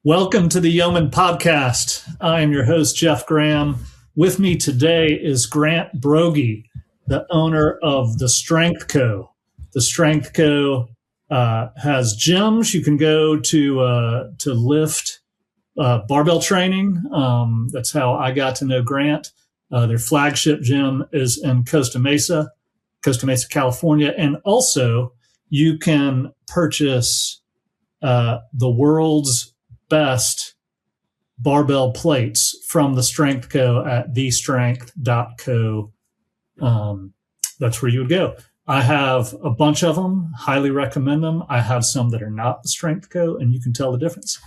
Welcome to the Yeoman Podcast. I am your host, Geoff Graham. With me today is Grant Broggi, the owner of The Strength Co. The Strength Co. Has gyms. You can go to lift barbell training. That's how I got to know Grant. Their flagship gym is in Costa Mesa, California. And also, you can purchase the world's best barbell plates from The Strength Co. at thestrength.co. That's where you would go. I have a bunch of them, highly recommend them. I have some that are not The Strength Co., and you can tell the difference.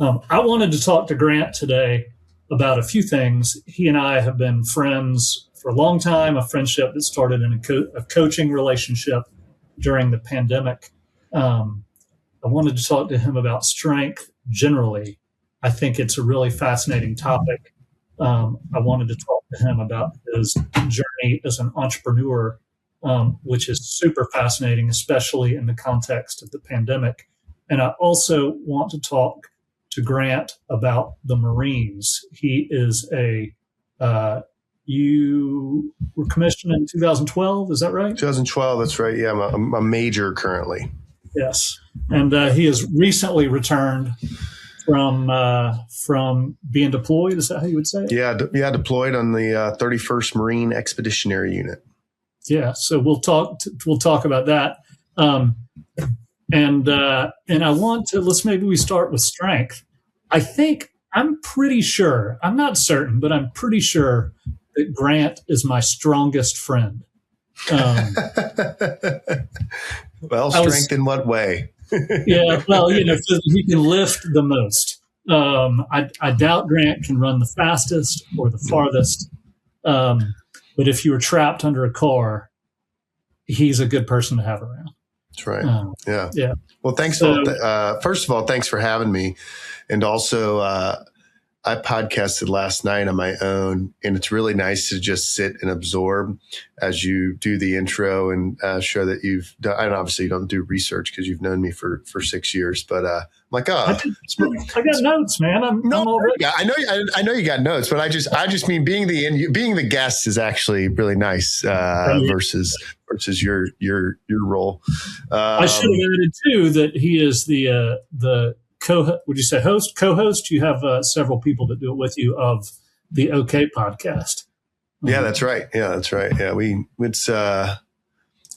I wanted to talk to Grant today about a few things. He and I have been friends for a long time, a friendship that started in a coaching relationship during the pandemic. I wanted to talk to him about strength generally. I think it's a really fascinating topic. I wanted to talk to him about his journey as an entrepreneur, which is super fascinating, especially in the context of the pandemic. And I also want to talk to Grant about the Marines. He is you were commissioned in 2012, is that right? 2012, that's right. Yeah, I'm a major currently. Yes. And he has recently returned from being deployed. Is that how you would say it? Yeah, deployed on the 31st Marine Expeditionary Unit. Yeah. So we'll talk about that. And I want to, maybe we start with strength. I'm pretty sure, I'm not certain, but I'm pretty sure that Grant is my strongest friend. Well, strength in what way? Yeah, well, he can lift the most. I doubt Grant can run the fastest or the farthest. But if you were trapped under a car, he's a good person to have around. That's right. Yeah. Well, thanks. First of all, thanks for having me. And also, I podcasted last night on my own, and it's really nice to just sit and absorb as you do the intro and show that you've done. And obviously, you don't do research because you've known me for 6 years. But I'm like, I got notes, man. I'm all ready. Yeah, I know you got notes, but I just mean being the guest is actually really nice versus your role. I should have added too that he is the would you say co-host? You have several people that do it with you of the OK podcast. Yeah, that's right. Yeah,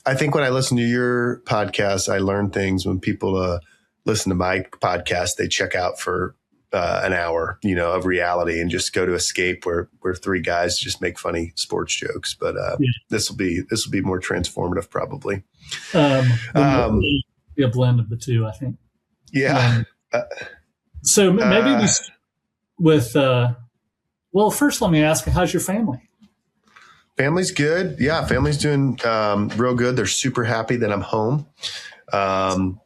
I think when I listen to your podcast, I learn things. When people listen to my podcast, they check out for an hour, of reality and just go to escape where three guys just make funny sports jokes. But this will be more transformative probably. Be a blend of the two, I think. Yeah. So maybe we start with, first let me ask, how's your family? Family's good. Yeah, family's doing real good. They're super happy that I'm home. And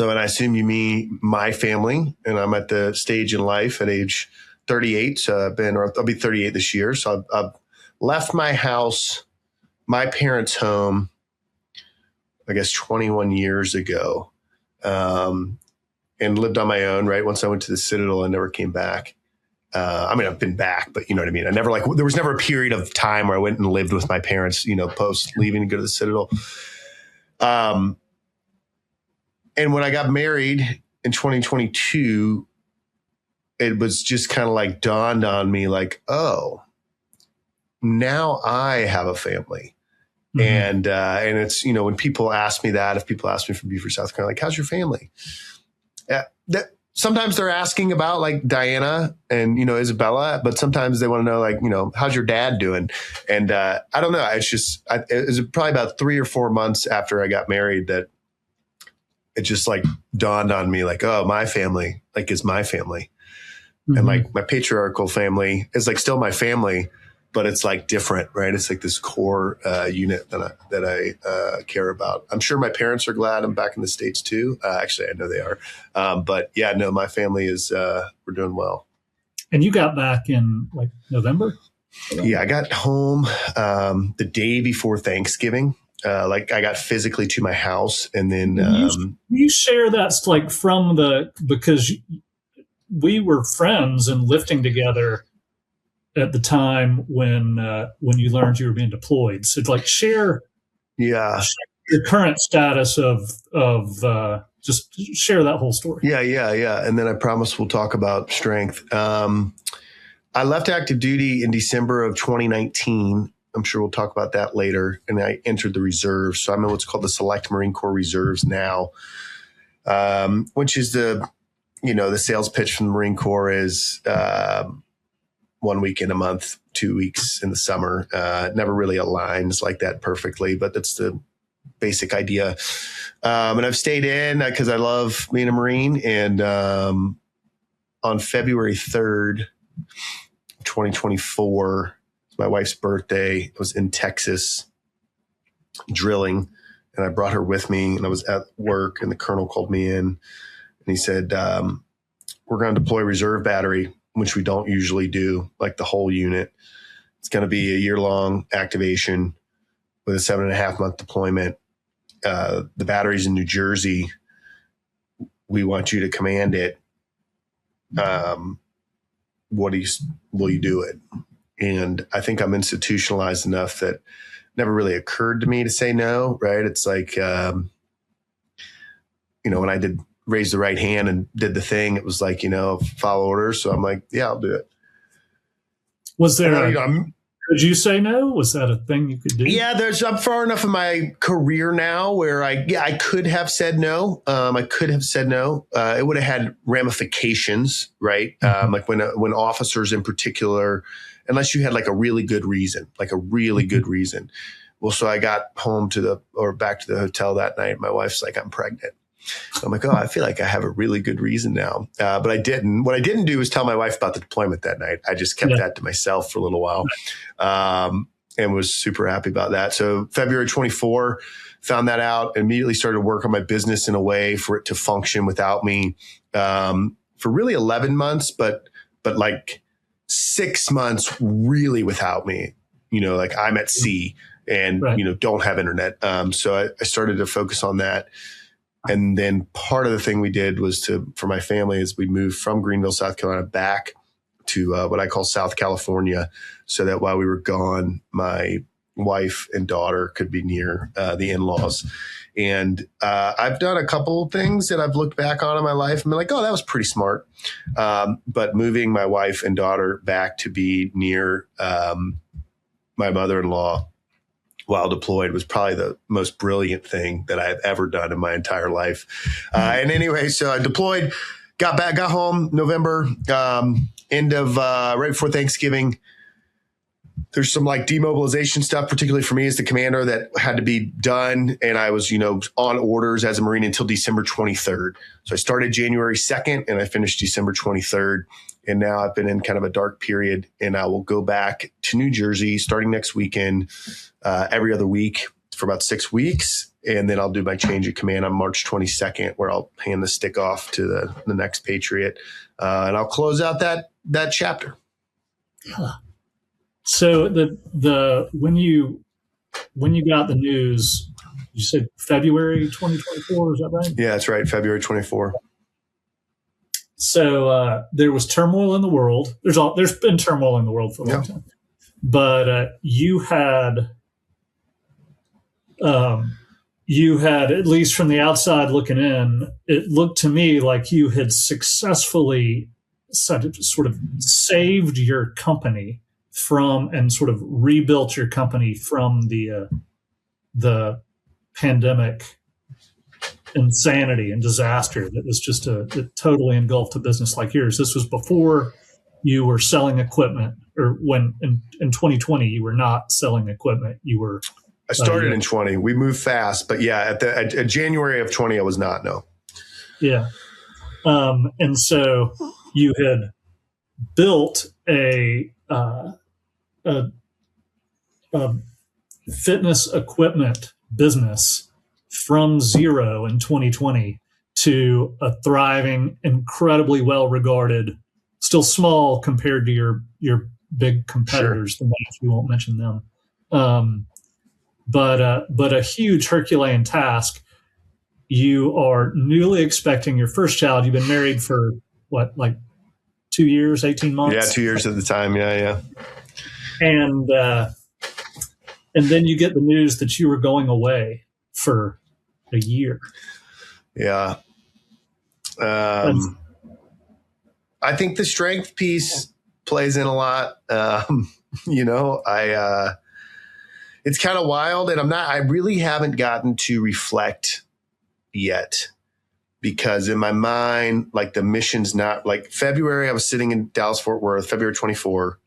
I assume you mean my family, and I'm at the stage in life at age 38. So I'll be 38 this year. So I've left my house, my parents' home, I guess 21 years ago. And lived on my own, right? Once I went to the Citadel, I never came back. I've been back, but you know what I mean? There was never a period of time where I went and lived with my parents, post leaving to go to the Citadel. And when I got married in 2022, it was just kind of like dawned on me like, oh, now I have a family. Mm-hmm. And it's, when people ask me that, if people ask me from Beaufort, South Carolina, like, how's your family? Sometimes they're asking about like Diana and, Isabella, but sometimes they want to know like, how's your dad doing? And I don't know. It's just, it was probably about 3 or 4 months after I got married that it just like dawned on me like, oh, my family like is my family. Mm-hmm. And like my patriarchal family is like still my family, but it's like different, right? It's like this core unit that I care about. I'm sure my parents are glad I'm back in the States too. Actually, I know they are. But yeah, no, my family is, we're doing well. And you got back in like November? Yeah, I got home the day before Thanksgiving. I got physically to my house, and then you share that's like because we were friends and lifting together at the time when you learned you were being deployed. So like share your current status just share that whole story. Yeah. And then I promise we'll talk about strength. I left active duty in December of 2019. I'm sure we'll talk about that later. And I entered the reserves. So I'm in what's called the Select Marine Corps Reserves now, which is the sales pitch from the Marine Corps is 1 week in a month, 2 weeks in the summer. It never really aligns like that perfectly, but that's the basic idea. And I've stayed in because I love being a Marine. And on February 3rd, 2024, my wife's birthday. I was in Texas drilling, and I brought her with me, and I was at work, and the colonel called me in, and he said, we're going to deploy reserve battery, which we don't usually do, like the whole unit. It's going to be a year-long activation with a 7.5-month deployment. The battery's in New Jersey. We want you to command it. Will you do it? And I think I'm institutionalized enough that never really occurred to me to say no, right? It's like, when I did raise the right hand and did the thing, it was like, follow orders. So I'm like, yeah, I'll do it. Was there, could you say no? Was that a thing you could do? Yeah, I'm far enough in my career now where I could have said no. It would have had ramifications, right? Mm-hmm. Like when officers in particular, unless you had like a really good reason, good reason. Well, so I got home back to the hotel that night. My wife's like, I'm pregnant. I'm like, oh, I feel like I have a really good reason now. But I didn't. What I didn't do was tell my wife about the deployment that night. I just kept that to myself for a little while, and was super happy about that. So February 24, found that out, immediately started to work on my business in a way for it to function without me for really 11 months, but like 6 months really without me. Like I'm at sea and, don't have internet. So I started to focus on that. And then part of the thing we did was for my family is we moved from Greenville, South Carolina back to what I call South California, so that while we were gone, my wife and daughter could be near the in-laws. And I've done a couple of things that I've looked back on in my life and been like, oh, that was pretty smart. But moving my wife and daughter back to be near my mother-in-law while deployed was probably the most brilliant thing that I've ever done in my entire life. And anyway, so I deployed, got home November, end of right before Thanksgiving. There's some like demobilization stuff, particularly for me as the commander, that had to be done. And I was, on orders as a Marine until December 23rd. So I started January 2nd and I finished December 23rd. And now I've been in kind of a dark period, and I will go back to New Jersey starting next weekend, every other week for about 6 weeks. And then I'll do my change of command on March 22nd, where I'll hand the stick off to the next Patriot. And I'll close out that chapter. Yeah. So when you got the news, you said February 2024, is that right? Yeah, that's right. February 24. So there was turmoil in the world. There's been turmoil in the world for a long time, but you had at least from the outside looking in, it looked to me like you had successfully sort of saved your company from and sort of rebuilt your company from the pandemic insanity and disaster that was just it totally engulfed a business like yours. This was before you were selling equipment, or when in 2020 you were not selling equipment. You were. I started in 20. We moved fast, but yeah, at January of 20, I was not. No. Yeah, and so you had built a fitness equipment business from zero in 2020 to a thriving, incredibly well-regarded, still small compared to your big competitors. Sure. The names, we won't mention them. But a huge Herculean task. You are newly expecting your first child. You've been married for what, like 2 years, 18 months. Yeah, 2 years at the time. Yeah. And then you get the news that you were going away for a year. Yeah. I think the strength piece plays in a lot. It's kind of wild, and I really haven't gotten to reflect yet, because in my mind, like, the mission's not like February. I was sitting in Dallas, Fort Worth, February 24,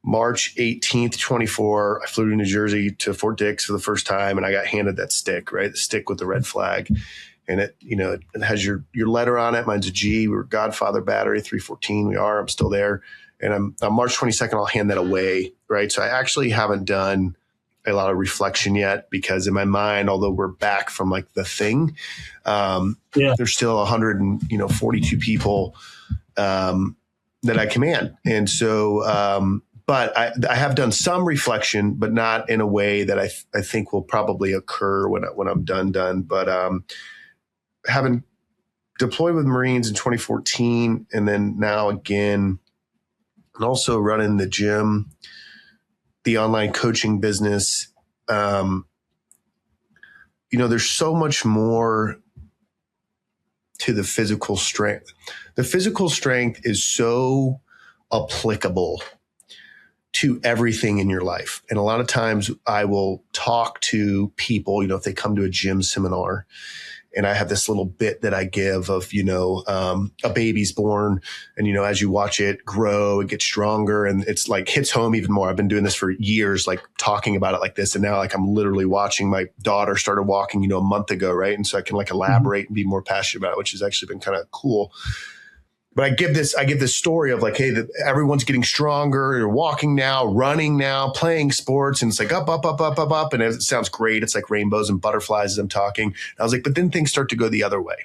March 18th, 24. I flew to New Jersey to Fort Dix for the first time, and I got handed that stick, right? The stick with the red flag. And it has your letter on it. Mine's a G. We were Godfather Battery 314. We are. I'm still there. And on March 22nd, I'll hand that away, right? So I actually haven't done a lot of reflection yet, because in my mind, although we're back from like the thing, there's still 142 people that I command. And so, but I have done some reflection, but not in a way that I think will probably occur when I'm done. But having deployed with Marines in 2014, and then now again, and also running the gym, the online coaching business, there's so much more to the physical strength. The physical strength is so applicable to everything in your life. And a lot of times I will talk to people, if they come to a gym seminar, and I have this little bit that I give of, a baby's born, and, as you watch it grow, it gets stronger, and it's like hits home even more. I've been doing this for years, like talking about it like this. And now, like, I'm literally watching my daughter started walking, a month ago. Right. And so I can like elaborate and be more passionate about it, which has actually been kind of cool. But I give this story of like, hey, everyone's getting stronger. You're walking now, running now, playing sports. And it's like up. And it sounds great. It's like rainbows and butterflies as I'm talking. And I was like, but then things start to go the other way.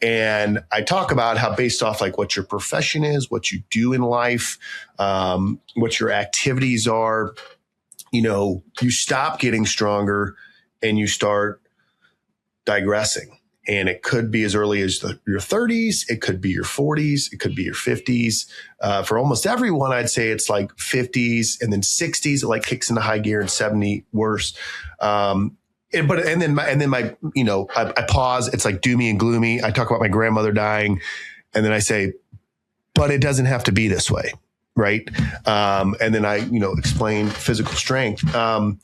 And I talk about how, based off like what your profession is, what you do in life, what your activities are, you stop getting stronger and you start digressing. And it could be as early as your 30s. It could be your 40s. It could be your 50s. For almost everyone, I'd say it's like 50s, and then 60s. It like kicks into high gear, and 70 worse. I pause. It's like doomy and gloomy. I talk about my grandmother dying, and then I say, but it doesn't have to be this way, right? And then I explain physical strength. And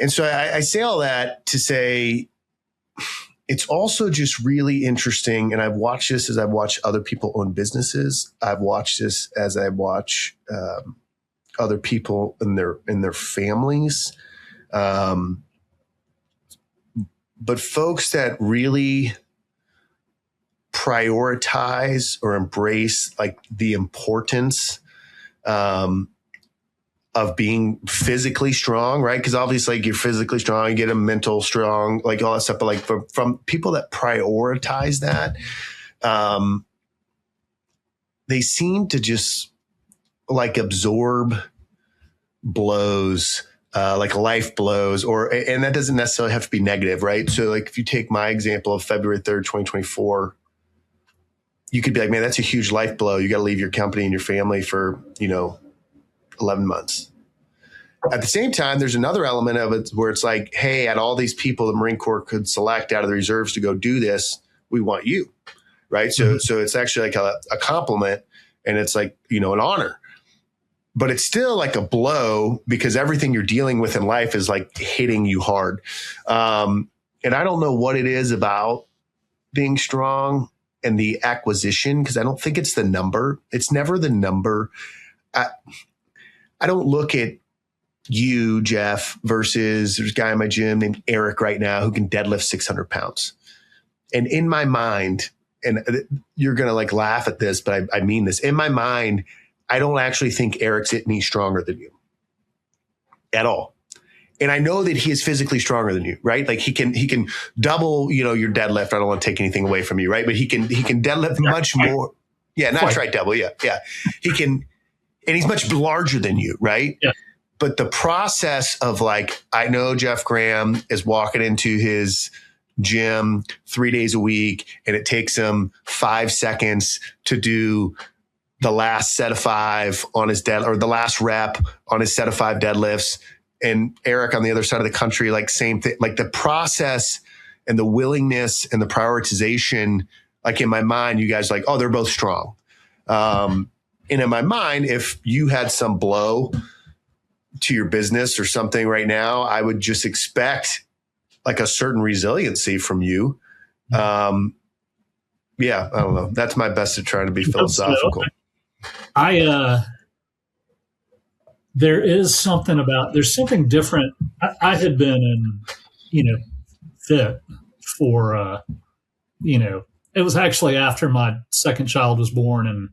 so I say all that to say, it's also just really interesting. And I've watched this as I've watched other people own businesses. I've watched this as I watch other people in their families. But folks that really prioritize or embrace like the importance of being physically strong, right? Because obviously, like, you're physically strong, you get a mental strong, like all that stuff. But like from people that prioritize that, they seem to just like absorb blows, like life blows, and that doesn't necessarily have to be negative, right? So like, if you take my example of February 3rd, 2024, you could be like, man, that's a huge life blow. You got to leave your company and your family for, 11 months. At the same time, there's another element of it where it's like, hey, at all these people the Marine Corps could select out of the reserves to go do this, we want you, right? So it's actually like a compliment, and it's like, an honor. But it's still like a blow, because everything you're dealing with in life is like hitting you hard. And I don't know what it is about being strong and the acquisition, because I don't think it's the number. It's never the number. I don't look at you, Geoff, versus there's a guy in my gym named Eric right now who can deadlift 600 pounds. And in my mind, and you're going to like laugh at this, but I mean this, in my mind, I don't actually think Eric's any stronger than you at all. And I know that he is physically stronger than you, right? Like he can double, your deadlift. I don't want to take anything away from you, right? But he can deadlift much more. Yeah, not try double. Yeah. He can. And he's much larger than you, right? Yeah. But the process of like, I know Geoff Graham is walking into his gym 3 days a week, and it takes him 5 seconds to do the last set of 5 on his dead, or the last rep on his set of 5 deadlifts. And Eric on the other side of the country, like same thing, like the process and the willingness and the prioritization, like in my mind, you guys like, oh, they're both strong. And in my mind, if you had some blow to your business or something right now, I would just expect like a certain resiliency from you. Yeah, I don't know. That's my best at trying to be philosophical. There's something different. I had been in, fit for, it was actually after my second child was born,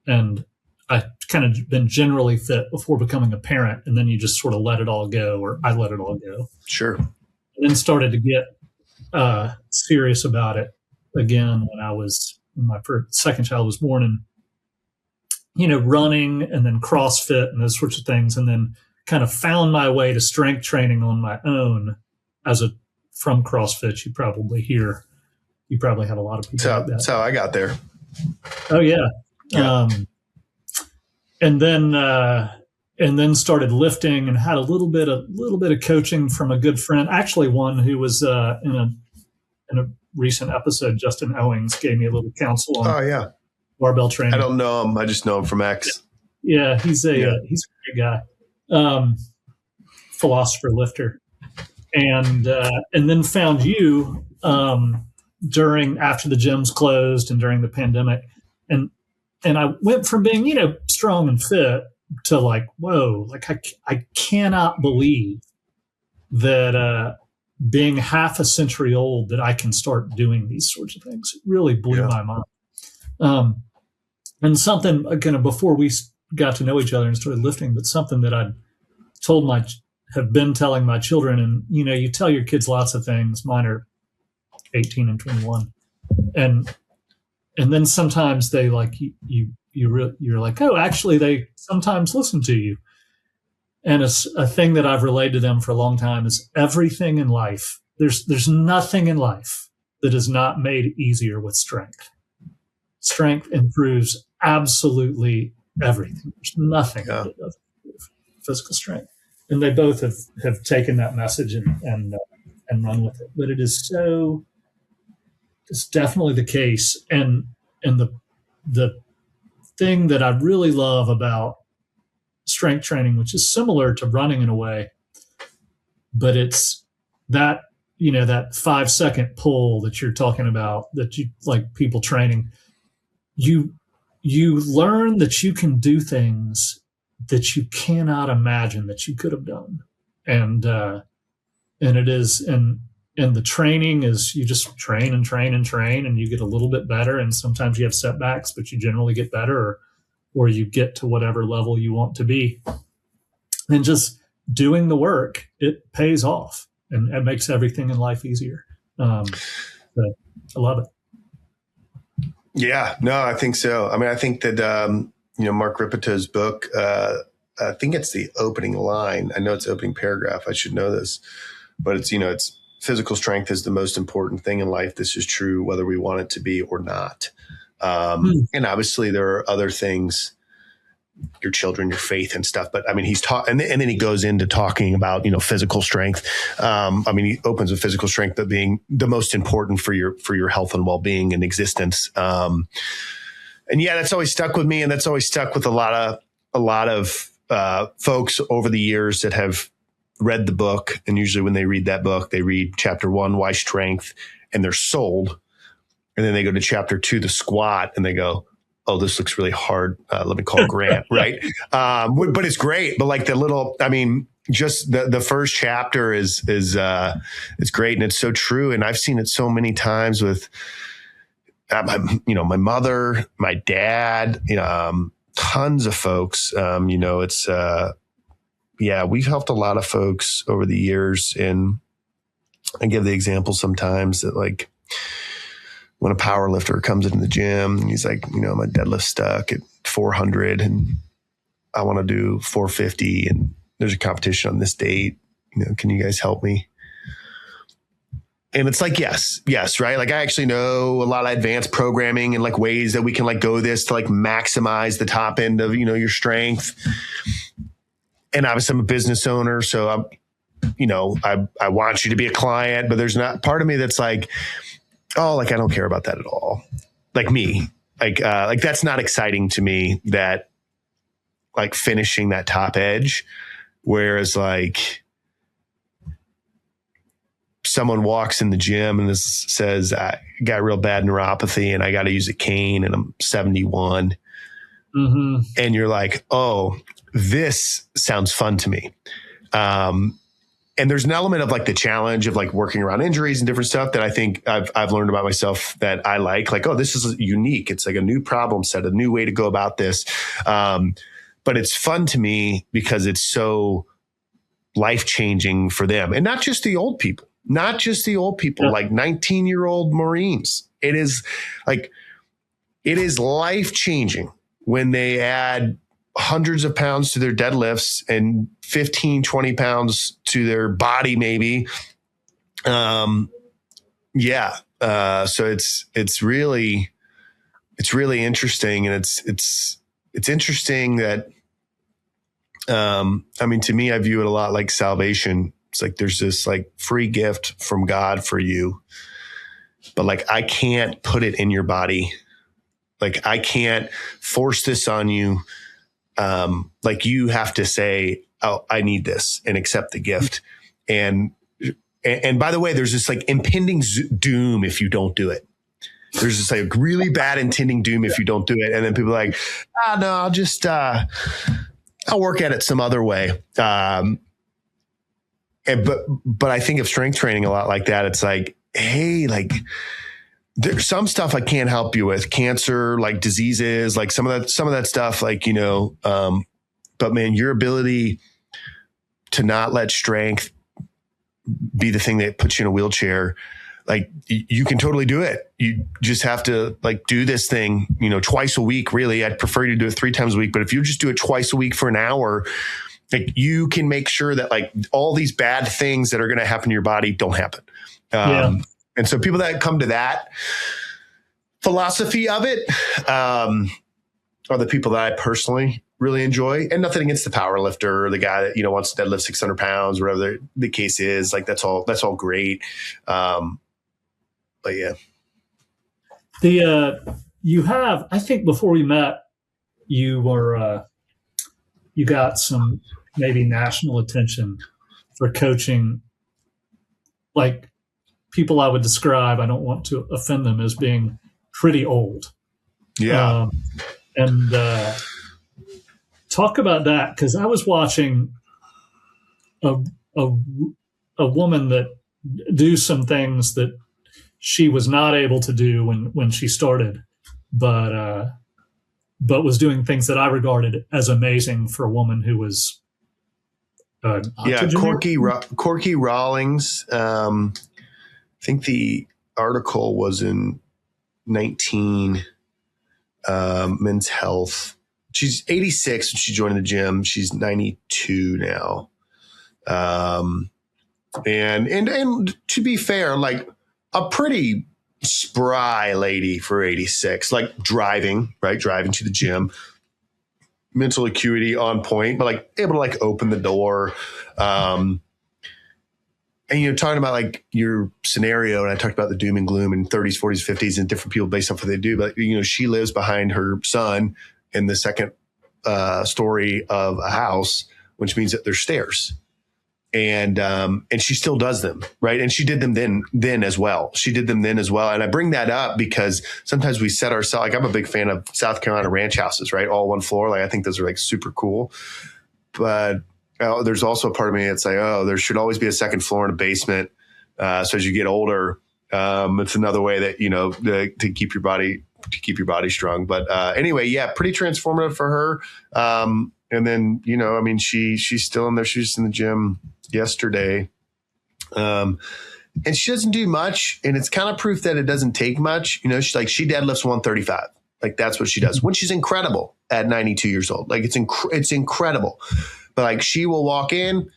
and I kind of been generally fit before becoming a parent. And then you just sort of let it all go, or I let it all go. Sure. And then started to get serious about it again when my second child was born, and running and then CrossFit and those sorts of things, and then kind of found my way to strength training on my own from CrossFit. You probably have a lot of people like that. That's how I got there. Oh yeah. And then started lifting and had a little bit of coaching from a good friend. Actually, one who was in a recent episode, Justin Owings, gave me a little counsel on barbell training. I don't know him. I just know him from X. Yeah, he's a great guy, philosopher lifter, and then found you after the gyms closed and during the pandemic, and I went from being strong and fit to like, whoa, like I cannot believe that being half a century old that I can start doing these sorts of things. It really blew my mind. And something kind of before we got to know each other and started lifting, but something that I'd have been telling my children, and you tell your kids lots of things. Mine are 18 and 21, and then sometimes they like you're like, oh, actually they sometimes listen to you. And it's a thing that I've relayed to them for a long time is everything in life. There's nothing in life that is not made easier with strength. Strength improves absolutely everything. There's nothing that doesn't improve physical strength. And they both have taken that message and run with it. But it's definitely the case. And the thing that I really love about strength training, which is similar to running in a way, but it's that, that 5-second pull that you're talking about, that you like people training, you learn that you can do things that you cannot imagine that you could have done. And it is, and the training is, you just train and train and train, and you get a little bit better. And sometimes you have setbacks, but you generally get better, or you get to whatever level you want to be. And just doing the work, it pays off, and it makes everything in life easier. I love it. Yeah, no, I think so. I mean, I think that, Mark Ripeto's book, I think it's the opening line. I know it's the opening paragraph. I should know this, but it's physical strength is the most important thing in life. This is true, whether we want it to be or not. And obviously there are other things, your children, your faith and stuff. But I mean, he's and then he goes into talking about, physical strength. He opens with physical strength of being the most important for your health and well-being and existence. And yeah, that's always stuck with me. And that's always stuck with a lot of folks over the years that have read the book. And usually when they read that book, they read chapter 1, Why Strength, and they're sold. And then they go to chapter 2, the squat, and they go, oh, this looks really hard. Let me call Grant, right? But it's great. But like just the first chapter is it's great, and it's so true. And I've seen it so many times with my mother, my dad, tons of folks. We've helped a lot of folks over the years, and I give the example sometimes that like, when a power lifter comes into the gym and he's like, my deadlift's stuck at 400 and I want to do 450 and there's a competition on this date, can you guys help me? And it's like, yes, right. Like I actually know a lot of advanced programming and like ways that we can like go this to like maximize the top end of, your strength. And obviously I'm a business owner. So I want you to be a client, but there's not part of me that's like, oh, like, I don't care about that at all. Like me, like that's not exciting to me, that like finishing that top edge. Whereas like someone walks in the gym and says, I got real bad neuropathy and I got to use a cane and I'm 71. Mm-hmm. And you're like, oh, this sounds fun to me. And there's an element of like the challenge of like working around injuries and different stuff that I think I've learned about myself that I like, oh, this is unique. It's like a new problem set, a new way to go about this. But it's fun to me because it's so life-changing for them. And not just the old people, yeah. Like 19-year-old Marines. It is life-changing when they add hundreds of pounds to their deadlifts and 15, 20 pounds to their body, maybe. So it's really interesting. And it's interesting that, to me, I view it a lot like salvation. It's like, there's this like free gift from God for you, but like, I can't put it in your body. Like I can't force this on you. Like you have to say, oh, I need this, and accept the gift. And by the way, there's this like impending doom if you don't do it. There's this like really bad impending doom if you don't do it. And then people are like, no, I'll just, I'll work at it some other way. But I think of strength training a lot like that. It's like, hey, like there's some stuff I can't help you with, cancer, like diseases, like some of that stuff, like, but man, your ability to not let strength be the thing that puts you in a wheelchair, like you can totally do it. You just have to like do this thing, twice a week. Really, I'd prefer you to do it 3 times a week, but if you just do it twice a week for an hour, like you can make sure that like all these bad things that are going to happen to your body don't happen. And so people that come to that philosophy of it are the people that I personally really enjoy. And nothing against the power lifter or the guy that, wants to deadlift 600 pounds, whatever the case is. Like that's all great. But yeah. You have, I think before we met, you got some maybe national attention for coaching, like people I would describe, I don't want to offend them, as being pretty old. Yeah. And talk about that, because I was watching a woman that do some things that she was not able to do when she started, but was doing things that I regarded as amazing for a woman who was Corky Rawlings. I think the article was in 19 Men's Health. She's 86 when she joined the gym. She's 92 now. And to be fair, like a pretty spry lady for 86, like driving to the gym, mental acuity on point, but like able to like open the door. And talking about like your scenario, and I talked about the doom and gloom in 30s, 40s, 50s, and different people based off what they do. But she lives behind her son in the second story of a house, which means that there's stairs, and she still does them, right? And she did them then as well. And I bring that up because sometimes we set ourselves, like I'm a big fan of South Carolina ranch houses, right? All one floor. Like I think those are like super cool, but there's also a part of me that's like, oh, there should always be a second floor and a basement. So as you get older, it's another way that, to keep your body strong. But anyway, yeah, pretty transformative for her. And then, she's still in there. She was in the gym yesterday. And she doesn't do much. And it's kind of proof that it doesn't take much. She deadlifts 135. Like that's what she does when she's incredible at 92 years old. Like it's incredible. But like she will walk in,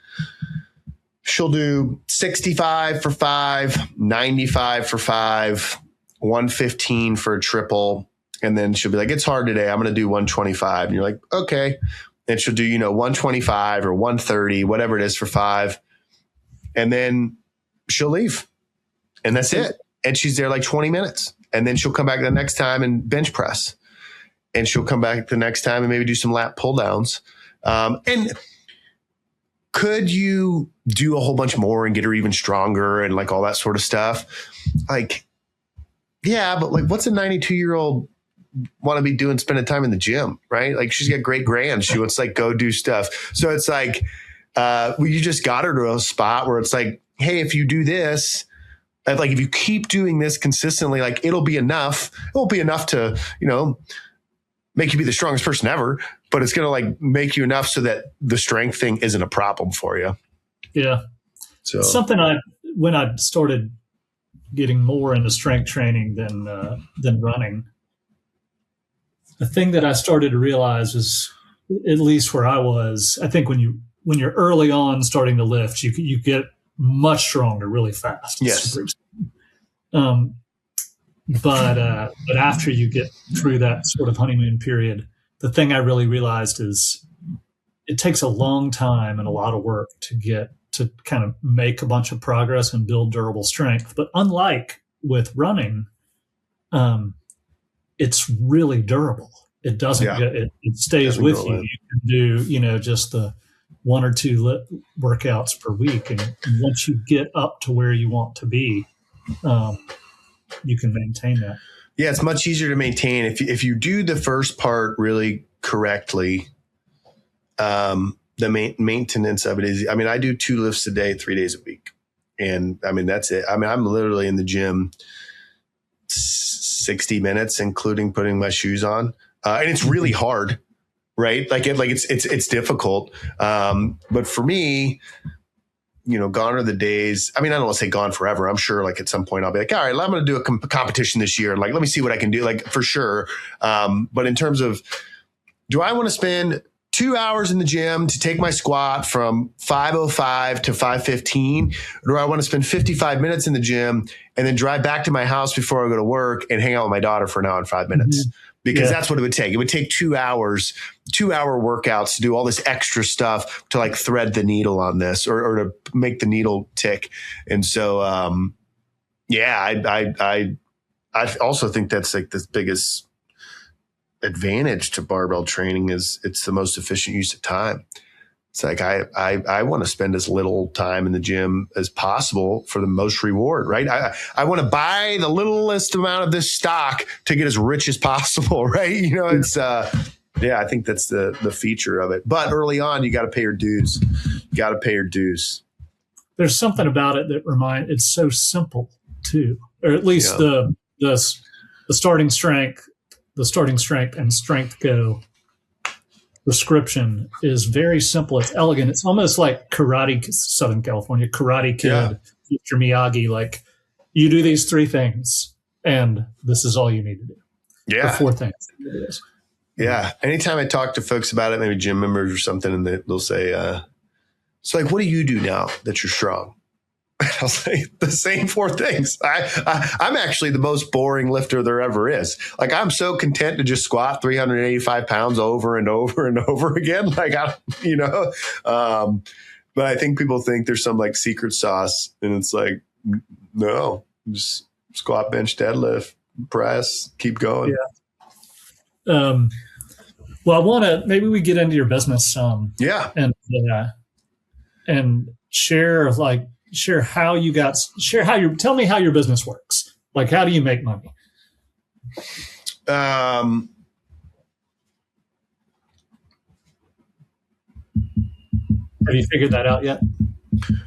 she'll do 65 for 5, 95 for 5, 115 for a triple. And then she'll be like, it's hard today. I'm going to do 125. And you're like, okay. And she'll do, 125 or 130, whatever it is for 5. And then she'll leave. And that's it. And she's there like 20 minutes. And then she'll come back the next time and bench press. And she'll come back the next time and maybe do some lat pull downs. And could you do a whole bunch more and get her even stronger and like all that sort of stuff? Like, yeah, but like what's a 92-year-old want to be doing, spending time in the gym, right? Like she's got great grands. She wants to like go do stuff. So it's like, you just got her to a spot where it's like, hey, if you do this, like if you keep doing this consistently, like it'll be enough. It won't be enough to, make you be the strongest person ever, but it's going to like make you enough so that the strength thing isn't a problem for you. Yeah. So something when I started getting more into strength training than running, the thing that I started to realize was, at least where I was, I think when you're early on starting to lift, you get much stronger really fast. Yes. But after you get through that sort of honeymoon period, the thing I really realized is it takes a long time and a lot of work to kind of make a bunch of progress and build durable strength. But unlike with running, it's really durable. It doesn't it stays with you. You can do, just the 1 or 2 workouts per week. And once you get up to where you want to be, you can maintain that. Yeah, it's much easier to maintain if you do the first part really correctly. The maintenance of it is, I do 2 lifts a day, 3 days a week. And that's it. I'm literally in the gym 60 minutes, including putting my shoes on. And it's really hard, right? It's difficult. But for me, gone are the days. I don't want to say gone forever. I'm sure like at some point I'll be like, all right, I'm going to do a competition this year. Like, let me see what I can do, like for sure. But in terms of, do I want to spend 2 hours in the gym to take my squat from 5:05 to 5:15? Or do I want to spend 55 minutes in the gym and then drive back to my house before I go to work and hang out with my daughter for an hour and 5 minutes? Mm-hmm. Because that's what it would take. It would take 2 hours, 2-hour workouts to do all this extra stuff to like thread the needle on this or to make the needle tick. And so, I also think that's like the biggest advantage to barbell training is it's the most efficient use of time. It's like I want to spend as little time in the gym as possible for the most reward, right? I want to buy the littlest amount of this stock to get as rich as possible, right? It's I think that's the feature of it. But early on, you got to pay your dues. There's something about it that it's so simple too, or at least the starting strength and strength go prescription is very simple. It's elegant. It's almost like Southern California Karate Kid, Mr. Miyagi. Like you do these 3 things and this is all you need to do. Yeah. Or 4 things. It is. Yeah. Anytime I talk to folks about it, maybe gym members or something, and they'll say, so like, what do you do now that you're strong? I'll say the same 4 things. I'm actually the most boring lifter there ever is. Like I'm so content to just squat 385 pounds over and over and over again. Like but I think people think there's some like secret sauce, and it's like, no, just squat, bench, deadlift, press, keep going. Yeah. Well, I want to maybe we get into your business. And tell me how your business works. Like, how do you make money? Have you figured that out yet?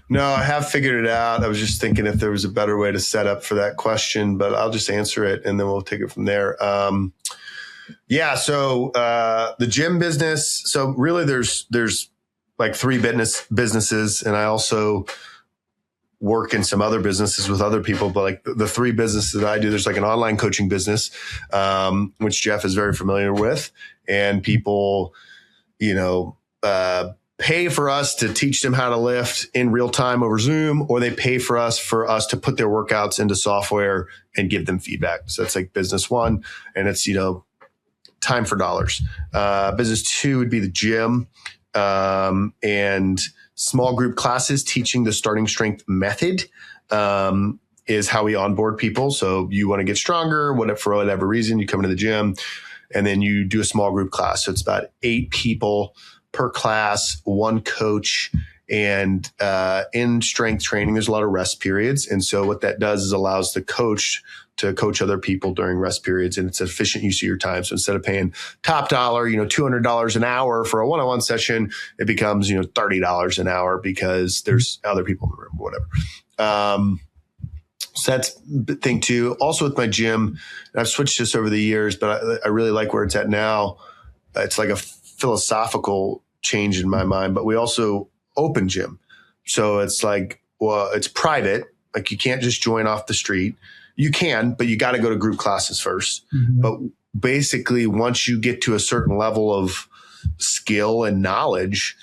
No, I have figured it out. I was just thinking if there was a better way to set up for that question, but I'll just answer it and then we'll take it from there. So the gym business. So really there's like 3 businesses, and I also work in some other businesses with other people, but like the 3 businesses that I do, there's like an online coaching business, which Geoff is very familiar with, and people, pay for us to teach them how to lift in real time over Zoom, or they pay for us to put their workouts into software and give them feedback. So that's like business one, and it's, time for dollars. Business two would be the gym, and small group classes teaching the starting strength method. Is how we onboard people. So you want to get stronger, for whatever reason, you come into the gym and then you do a small group class. So it's about 8 people per class, 1 coach. And in strength training, there's a lot of rest periods. And so what that does is allows the coach to coach other people during rest periods, and it's efficient use of your time. So instead of paying top dollar, $200 an hour for a one-on-one session, it becomes, $30 an hour because there's other people in the room or whatever. So that's thing two. Also with my gym, and I've switched this over the years, but I really like where it's at now. It's like a philosophical change in my mind, but we also open gym. So it's like, well, it's private. Like you can't just join off the street. You can, but you got to go to group classes first. Mm-hmm. But basically, once you get to a certain level of skill and knowledge,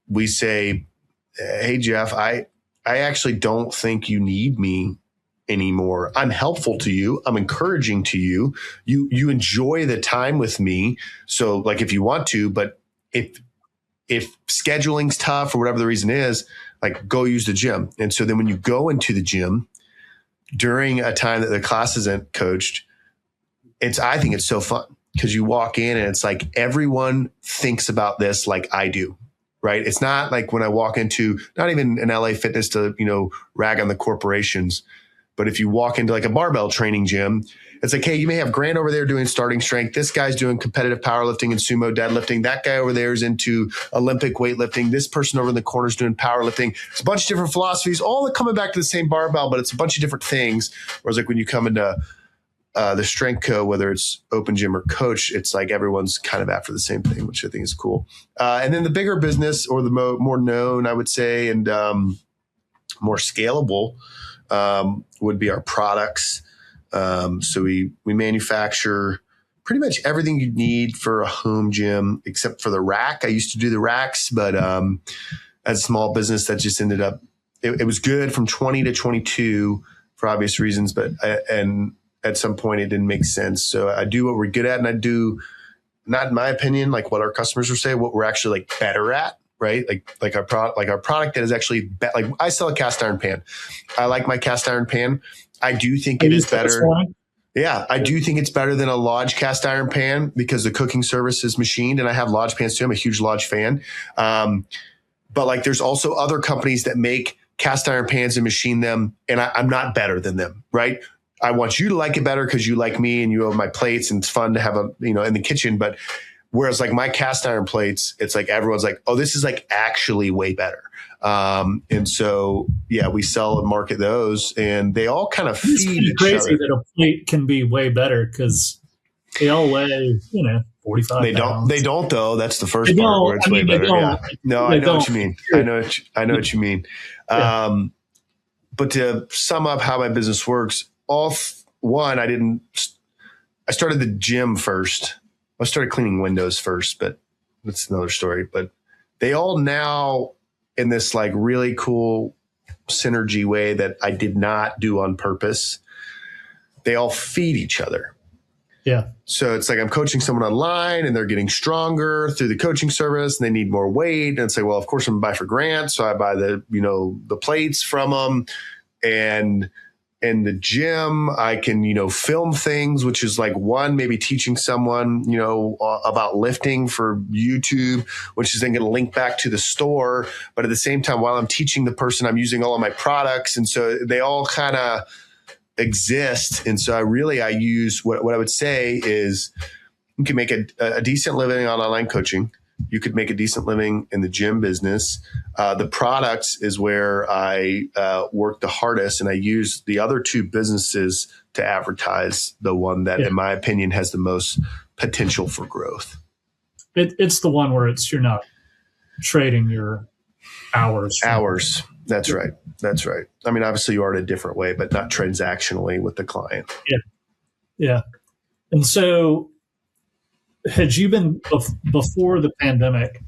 we say, hey, Geoff, I actually don't think you need me anymore. I'm helpful to you. I'm encouraging to you. You enjoy the time with me. So like if you want to, but if scheduling's tough or whatever the reason is, like go use the gym. And so then when you go into the gym during a time that the class isn't coached, I think it's so fun because you walk in and it's like everyone thinks about this like I do. Right. It's not like when I walk into not even an LA Fitness to, rag on the corporations. But if you walk into like a barbell training gym, it's like, hey, you may have Grant over there doing starting strength. This guy's doing competitive powerlifting and sumo deadlifting. That guy over there is into Olympic weightlifting. This person over in the corner is doing powerlifting. It's a bunch of different philosophies, all coming back to the same barbell, but it's a bunch of different things. Whereas like when you come into the Strength Co., whether it's open gym or coach, it's like everyone's kind of after the same thing, which I think is cool. And then the bigger business or the more known, I would say, and more scalable would be our products. So we manufacture pretty much everything you need for a home gym, except for the rack. I used to do the racks, but as a small business, that just ended up, it was good from 20 to 22 for obvious reasons, but and at some point it didn't make sense. So I do what we're good at, and I do, not in my opinion, like what our customers will say, what we're actually like better at, right? Like our product that is actually like I sell a cast iron pan. I like my cast iron pan. I do think it is better. Yeah, I do think it's better than a Lodge cast iron pan because the cooking service is machined, and I have Lodge pans too. I'm a huge Lodge fan. But like there's also other companies that make cast iron pans and machine them, and I'm not better than them, right? I want you to like it better because you like me and you have my plates and it's fun to have in the kitchen. But whereas like my cast iron plates, it's like everyone's like, oh, this is like actually way better. And so, yeah, we sell and market those, and they all kind of feed each other. It's crazy that a plate can be way better because they all weigh, 45 pounds. They don't though. That's the first part where it's way better. Yeah. No, I know what you mean. I know what you mean. Yeah. But to sum up how my business works, I started the gym first. I started cleaning windows first, but that's another story. But they all now in this like really cool synergy way that I did not do on purpose, they all feed each other. Yeah. So it's like I'm coaching someone online and they're getting stronger through the coaching service and they need more weight. And it's like, well, of course I'm gonna buy for Grant. So I buy the plates from them. And in the gym, I can, film things, which is like one, maybe teaching someone, about lifting for YouTube, which is then going to link back to the store. But at the same time, while I'm teaching the person, I'm using all of my products. And so they all kind of exist. And so I use what I would say is you can make a decent living on online coaching. You could make a decent living in the gym business. The products is where I work the hardest, and I use the other two businesses to advertise the one that, in my opinion, has the most potential for growth. It's the one where you're not trading your hours. That's right. I mean, obviously you are in a different way, but not transactionally with the client. Yeah. And so had you been before the pandemic,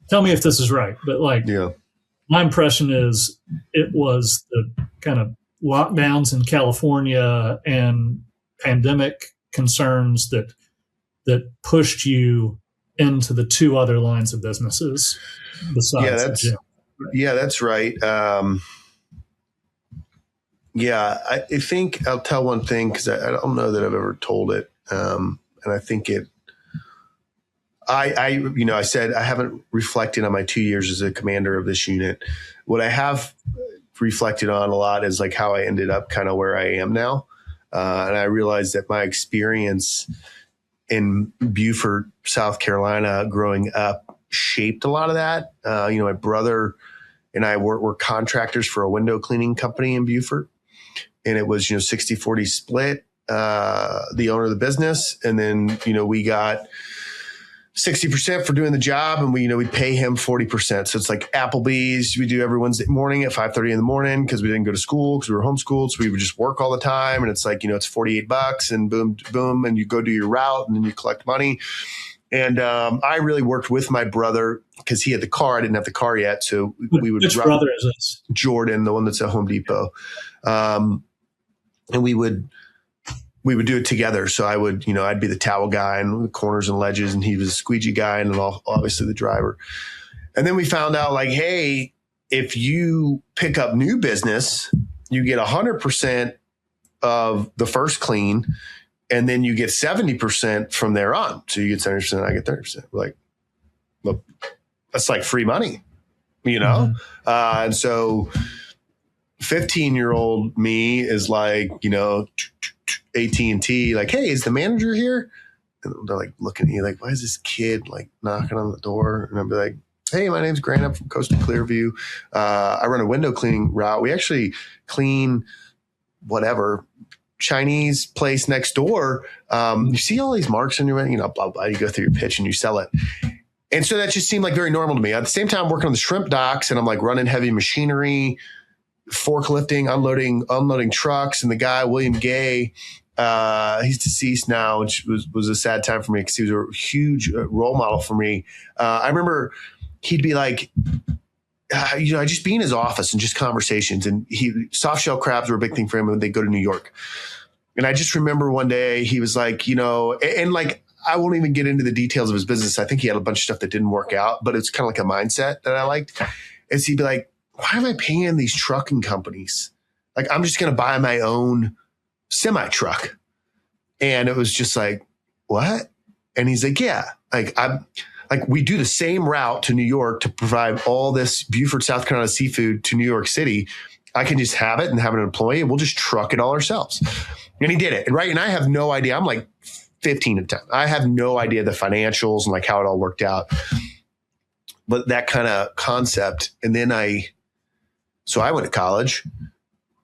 tell me if this is right, but like Yeah. my impression is it was the kind of lockdowns in California and pandemic concerns that pushed you into the two other lines of businesses Yeah, besides the that's gym. that's right. I think I'll tell one thing because I don't know that I've ever told it, and I think it. I said I haven't reflected on my 2 years as a commander of this unit. What I have reflected on a lot is like how I ended up kind of where I am now, and I realized that my experience in Beaufort, South Carolina, growing up, shaped a lot of that. My brother and I were contractors for a window cleaning company in Beaufort, and it was 60-40 split. The owner of the business, and then we got 60% for doing the job, and we'd pay him 40%. So it's like Applebee's we do every Wednesday morning at 5:30 in the morning because we didn't go to school because we were homeschooled. So we would just work all the time. And it's like, it's $48 and boom, boom. And you go do your route and then you collect money. And I really worked with my brother because he had the car. I didn't have the car yet. So we would. Which brother is this? Jordan, the one that's at Home Depot. And we would do it together. So I would, I'd be the towel guy and the corners and ledges, and he was a squeegee guy and obviously the driver. And then we found out like, hey, if you pick up new business, you get 100% of the first clean, and then you get 70% from there on. So you get 70%, I get 30%. We're like, well, that's like free money, Mm-hmm. And so 15-year-old me is like, AT&T, like, hey, is the manager here? And they're like looking at you like, why is this kid like knocking on the door? And I'd be like, hey, my name's Grant. I'm from Coast to Clearview. I run a window cleaning route. We actually clean whatever Chinese place next door. You see all these marks on your, blah, blah. You go through your pitch and you sell it. And so that just seemed like very normal to me. At the same time, I'm working on the shrimp docks, and I'm like running heavy machinery, forklifting, unloading trucks. And the guy, William Gay, he's deceased now, which was a sad time for me because he was a huge role model for me. I remember he'd be like, I'd just be in his office and just conversations, and soft shell crabs were a big thing for him when they go to New York. And I just remember one day he was like, and like, I won't even get into the details of his business. I think he had a bunch of stuff that didn't work out, but it's kind of like a mindset that I liked. And so he'd be like, why am I paying these trucking companies? Like, I'm just going to buy my own semi truck. And it was just like, what? And he's like, yeah, we do the same route to New York to provide all this Beaufort, South Carolina seafood to New York City. I can just have it and have an employee, and we'll just truck it all ourselves. And he did it. And I have no idea. I'm like 15 at the time. I have no idea the financials and like how it all worked out. But that kind of concept. And then I went to college,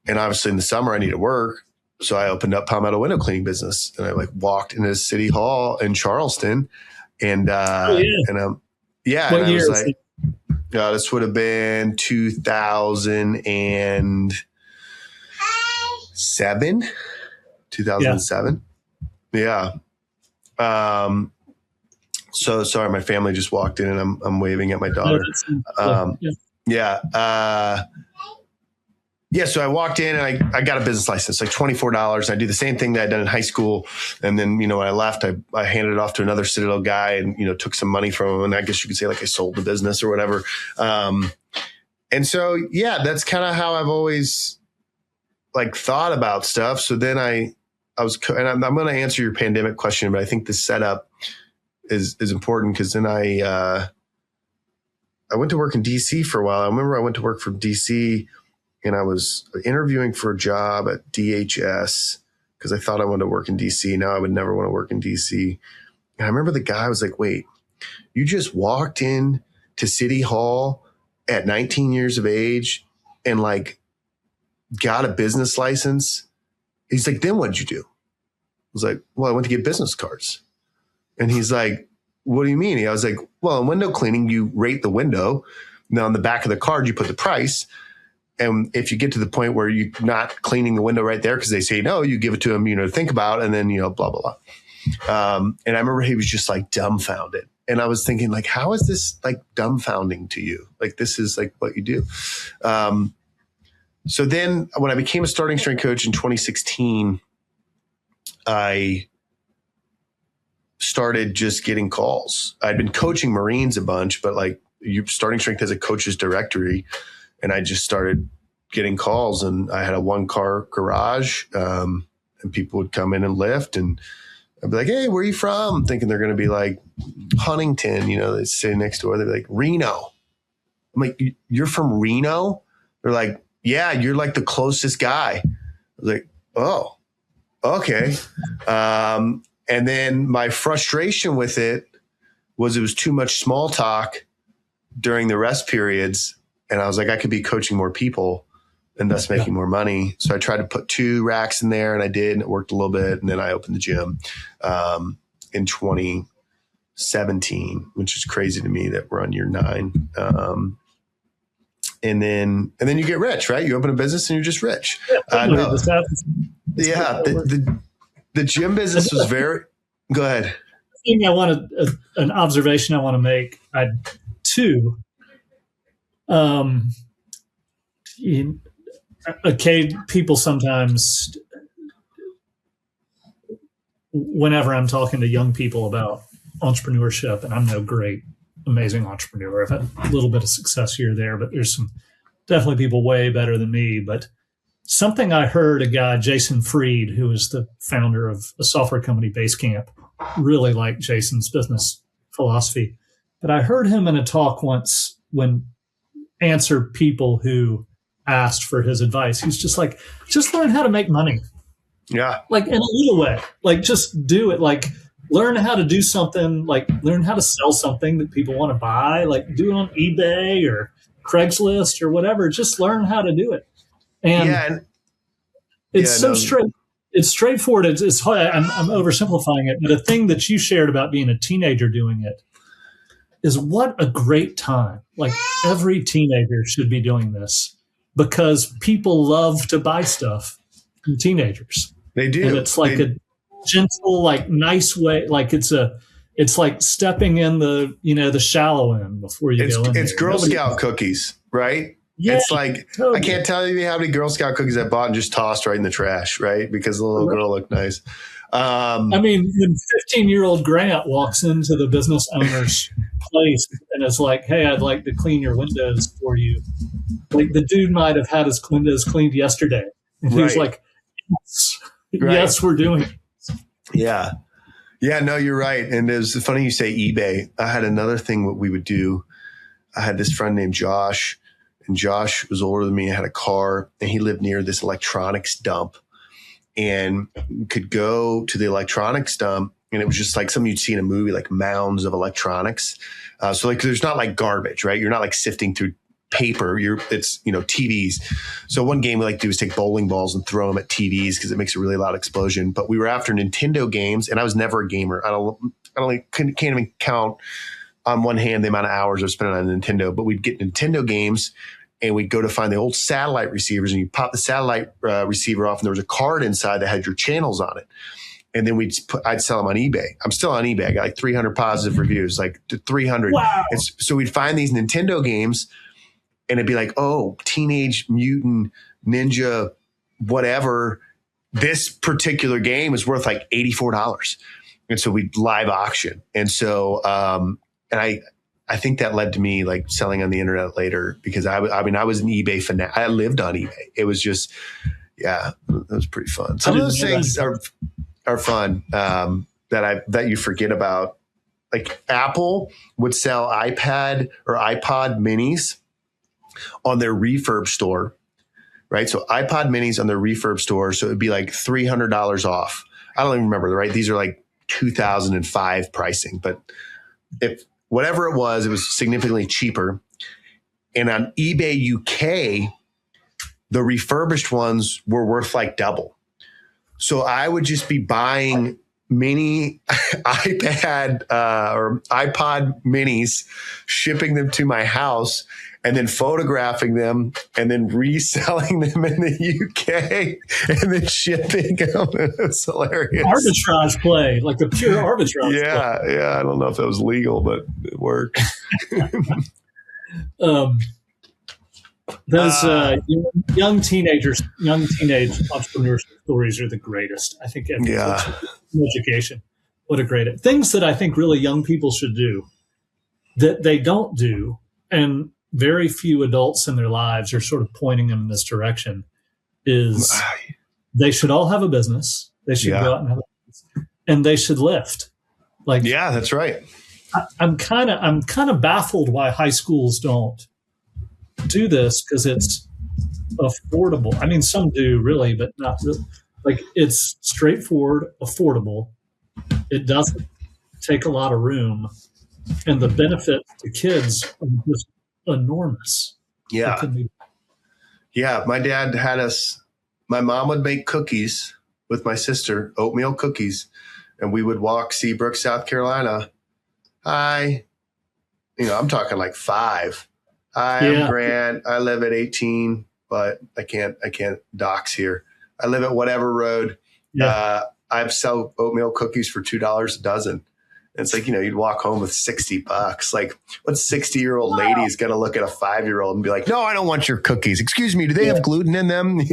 and obviously in the summer I needed work. So I opened up Palmetto window cleaning business, and I like walked into City Hall in Charleston, and What and I year was like, this would have been 2007. Yeah. So sorry, my family just walked in, and I'm waving at my daughter. So I walked in, and I got a business license, like $24. I do the same thing that I'd done in high school. And then, when I left, I handed it off to another Citadel guy and, took some money from him. And I guess you could say like I sold the business or whatever. And so, that's kind of how I've always like thought about stuff. So then I'm going to answer your pandemic question, but I think the setup is important because then I went to work in DC for a while. I remember I went to work for DC, and I was interviewing for a job at DHS because I thought I wanted to work in DC. Now I would never want to work in DC. And I remember the guy was like, wait, you just walked in to City Hall at 19 years of age and like got a business license? He's like, then what'd you do? I was like, well, I went to get business cards. And he's like, what do you mean? I was like, well, in window cleaning, you rate the window. Now on the back of the card, you put the price. And if you get to the point where you're not cleaning the window right there because they say no, you give it to them, to think about, and then, blah, blah, blah. And I remember he was just like dumbfounded. And I was thinking, like, how is this like dumbfounding to you? Like, this is like what you do. So then when I became a starting strength coach in 2016, I started just getting calls. I'd been coaching Marines a bunch, but like starting strength has a coach's directory. And I just started getting calls, and I had a 1-car garage, and people would come in and lift, and I'd be like, hey, where are you from? Thinking they're going to be like Huntington, they sit next door. They'd be like, Reno. I'm like, you're from Reno? They're like, yeah, you're like the closest guy. I was like, oh, okay. And then my frustration with it was too much small talk during the rest periods. And I was like, I could be coaching more people and thus making more money. So I tried to put 2 racks in there, and I did, and it worked a little bit. And then I opened the gym in 2017, which is crazy to me that we're on year 9. And then you get rich, right? You open a business and you're just rich. No. Yeah, the gym business was very. Go ahead. An observation I want to make. People sometimes, whenever I'm talking to young people about entrepreneurship, and I'm no great, amazing entrepreneur. I've had a little bit of success here or there, but there's some definitely people way better than me. But something I heard a guy, Jason Fried, who is the founder of a software company, Basecamp, really liked Jason's business philosophy. But I heard him in a talk once when answer people who asked for his advice. He's just like, just learn how to make money. Yeah. Like in a little way, like just do it. Like learn how to do something, like learn how to sell something that people want to buy, like do it on eBay or Craigslist or whatever. Just learn how to do it. And it's straight. It's straightforward. It's hard. I'm oversimplifying it, but a thing that you shared about being a teenager doing it is what a great time. Like every teenager should be doing this because people love to buy stuff from teenagers. They do. And it's like a gentle, like nice way. Like it's like stepping in the shallow end before you go in. It's Girl Scout cookies, right? Yeah, it's like, totally. I can't tell you how many Girl Scout cookies I bought and just tossed right in the trash, right? Because the little girl looked nice. When 15-year-old Grant walks into the business owner's place and is like, hey, I'd like to clean your windows for you. Like the dude might have had his windows cleaned yesterday. And he was like, yes, we're doing it. Yeah. Yeah, no, you're right. And it was funny you say eBay. I had another thing what we would do. I had this friend named Josh, and Josh was older than me. I had a car, and he lived near this electronics dump, and could go to the electronics dump, and it was just like something you'd see in a movie, like mounds of electronics. So like, there's not like garbage, right? You're not like sifting through paper. It's TVs. So one game we like to do is take bowling balls and throw them at TVs because it makes a really loud explosion. But we were after Nintendo games, and I was never a gamer. Can't even count on one hand the amount of hours I've spent on Nintendo. But we'd get Nintendo games, and we'd go to find the old satellite receivers, and you pop the satellite receiver off, and there was a card inside that had your channels on it. And then I'd sell them on eBay. I'm still on eBay. I got like 300 positive reviews, like 300. Wow. So we'd find these Nintendo games, and it'd be like, oh, Teenage Mutant Ninja, whatever. This particular game is worth like $84. And so we'd live auction. And so, I think that led to me like selling on the internet later because I was an eBay fanatic. I lived on eBay. It was just, that was pretty fun. Some of those things are fun that you forget about. Like Apple would sell iPad or iPod minis on their refurb store, right? So iPod minis on their refurb store. So it'd be like $300 off. I don't even remember, right? These are like 2005 pricing, but if whatever it was significantly cheaper. And on eBay UK, the refurbished ones were worth like double. So I would just be buying mini iPad or iPod minis, shipping them to my house. and then photographing them and then reselling them in the UK and then shipping them. It's hilarious. Arbitrage play, like a pure arbitrage play. Yeah. I don't know if that was legal, but it worked. Those young teenage entrepreneurship stories are the greatest. I think education. What a great things that I think really young people should do that they don't do, and very few adults in their lives are sort of pointing them in this direction. Is they should all have a business. They should go out and have a business, and they should lift. Like, yeah, that's right. I'm kind of baffled why high schools don't do this, because it's affordable. I mean, some do really, but not really. Like, it's straightforward, affordable. It doesn't take a lot of room, and the benefits to kids are just enormous. Yeah. Yeah. My dad had us, my mom would make cookies with my sister, oatmeal cookies, and we would walk Seabrook, South Carolina. Hi. I'm talking like 5. I'm Grant. I live at 18, but I can't dox here. I live at whatever road. Yeah. I sell oatmeal cookies for $2 a dozen. And it's like, you'd walk home with $60. Like, what 60-year-old lady is going to look at a 5-year-old and be like, no, I don't want your cookies. Excuse me. Do they have gluten in them? I'd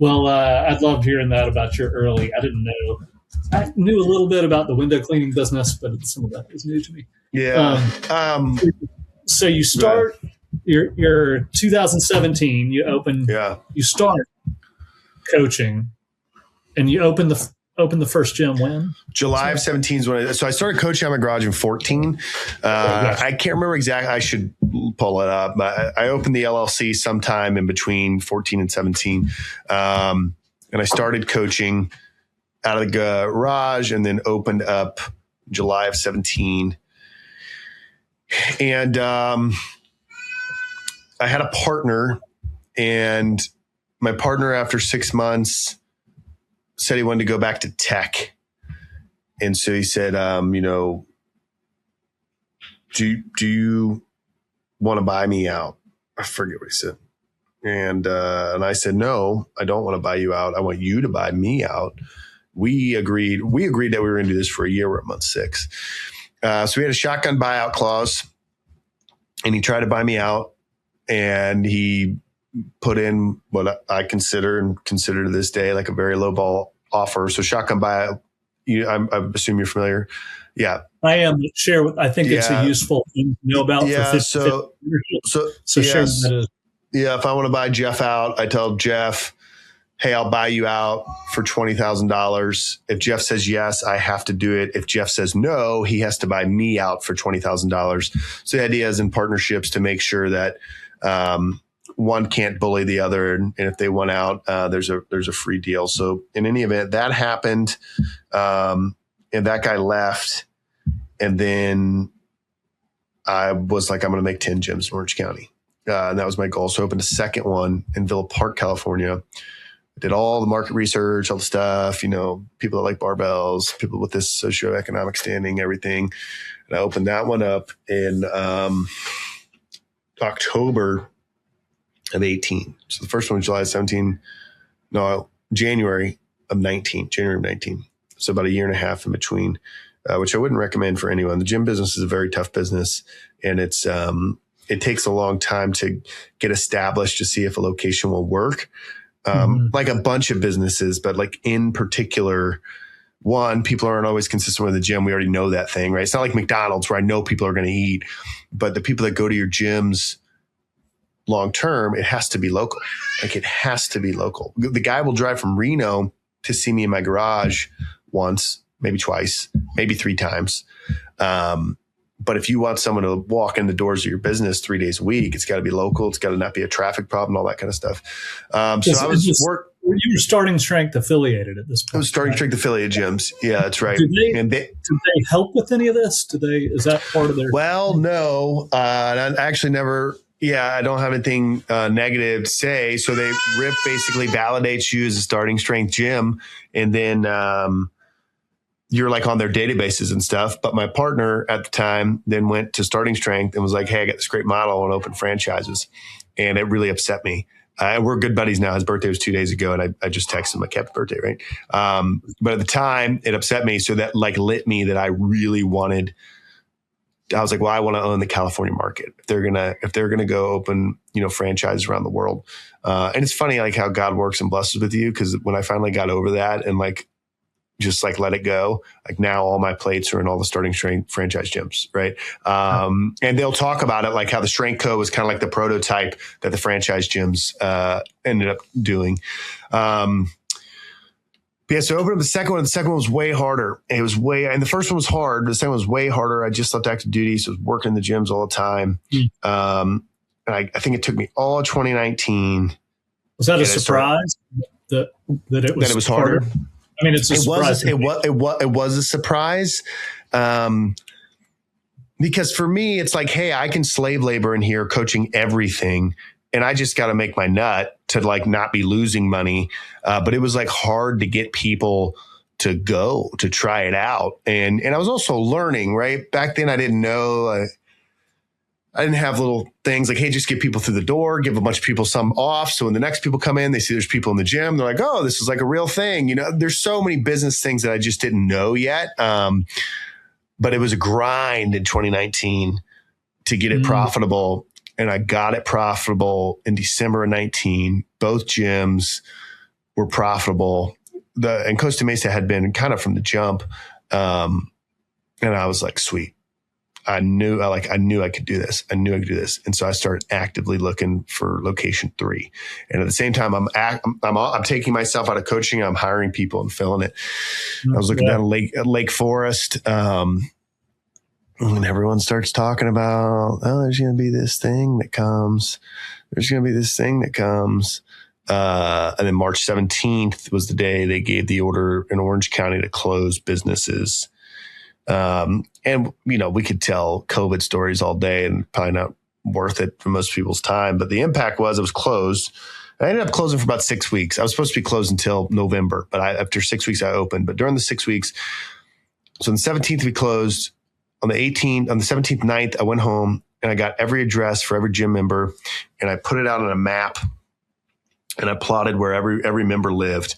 loved hearing that about your early. I knew a little bit about the window cleaning business, but some of that is new to me. Yeah. So you start your 2017. You start coaching, and you open the first gym when? July of 17 is when so I started coaching on my garage in 14. I can't remember exactly. I should pull it up. I opened the LLC sometime in between 14 and 17. And I started coaching out of the garage and then opened up July of 17. And I had a partner, and my partner, after 6 months, said he wanted to go back to tech. And so he said, do you want to buy me out? I forget what he said. And I said, no, I don't want to buy you out. I want you to buy me out. We agreed that we were going to do this for a year. We're at month 6. So we had a shotgun buyout clause, and he tried to buy me out, and he put in what I consider to this day like a very low ball offer. So shotgun buyout, I assume you're familiar. Yeah, I am. I think it's a useful thing to know about. Yeah. For so share that. Yeah. If I want to buy Geoff out, I tell Geoff, hey, I'll buy you out for $20,000. If Geoff says yes, I have to do it. If Geoff says no, he has to buy me out for $20,000. So the idea is in partnerships to make sure that, one can't bully the other. And if they want out, there's a free deal. So in any event, that happened. And that guy left. And then I was like, I'm going to make 10 gyms in Orange County. And that was my goal. So I opened a second one in Villa Park, California. I did all the market research, all the stuff, people that like barbells, people with this socioeconomic standing, everything. And I opened that one up in October of 18. So the first one was July 17. No, January of 19. So about a year and a half in between, which I wouldn't recommend for anyone. The gym business is a very tough business, and it takes a long time to get established to see if a location will work. Like a bunch of businesses, but like in particular, one, people aren't always consistent with the gym. We already know that thing, right? It's not like McDonald's where I know people are going to eat, but the people that go to your gyms long term, it has to be local. Like, it has to be local. The guy will drive from Reno to see me in my garage once, maybe twice, maybe 3 times. But if you want someone to walk in the doors of your business 3 days a week, it's got to be local. It's got to not be a traffic problem, all that kind of stuff. You were Starting Strength affiliated at this point. I was Starting Strength affiliate gyms. Yeah, that's right. Do they help with any of this? Is that part of their? Well, no, I actually never. Yeah, I don't have anything negative to say. So RIP basically validates you as a Starting Strength gym, and then you're like on their databases and stuff. But my partner at the time then went to Starting Strength and was like, hey, I got this great model. I want to open franchises. And it really upset me. We're good buddies now. His birthday was 2 days ago, and I just texted him like, happy birthday, right? But at the time, it upset me. So that like lit me that I really wanted. I was like, well, I want to own the California market. If they're gonna go open, franchises around the world. And it's funny like how God works and blesses with you, because when I finally got over that and like just like let it go, like now all my plates are in all the Starting Strength franchise gyms, right? And they'll talk about it like how the Strength Co was kind of like the prototype that the franchise gyms ended up doing. Yeah, so I opened up the second one. The second one was way harder. And the first one was hard. The second one was way harder. I just left active duty, so I was working in the gyms all the time. And I think it took me all of 2019. Was that a surprise that it was harder? I mean, it's a surprise. It was a surprise. Because for me, it's like, hey, I can slave labor in here coaching everything, and I just got to make my nut to like not be losing money. But it was like hard to get people to go to try it out. And I was also learning, right? Back then I didn't know, I didn't have little things like, hey, just get people through the door, give a bunch of people some off. So when the next people come in, they see there's people in the gym. They're like, oh, this is like a real thing. There's so many business things that I just didn't know yet. But it was a grind in 2019 to get it profitable. And I got it profitable in December of 19. Both gyms were profitable. And Costa Mesa had been kind of from the jump. And I was like, sweet. I knew I could do this. And so I started actively looking for location 3. And at the same time, I'm taking myself out of coaching. I'm hiring people and filling it. I was looking down at Lake Forest. And everyone starts talking about, oh, there's going to be this thing that comes. And then March 17th was the day they gave the order in Orange County to close businesses. And, we could tell COVID stories all day and probably not worth it for most people's time. But the impact was it was closed. I ended up closing for about 6 weeks. I was supposed to be closed until November, but after 6 weeks, I opened. But during the 6 weeks, so on the 17th, we closed. On the 17th, 9th, I went home and I got every address for every gym member and I put it out on a map and I plotted where every member lived.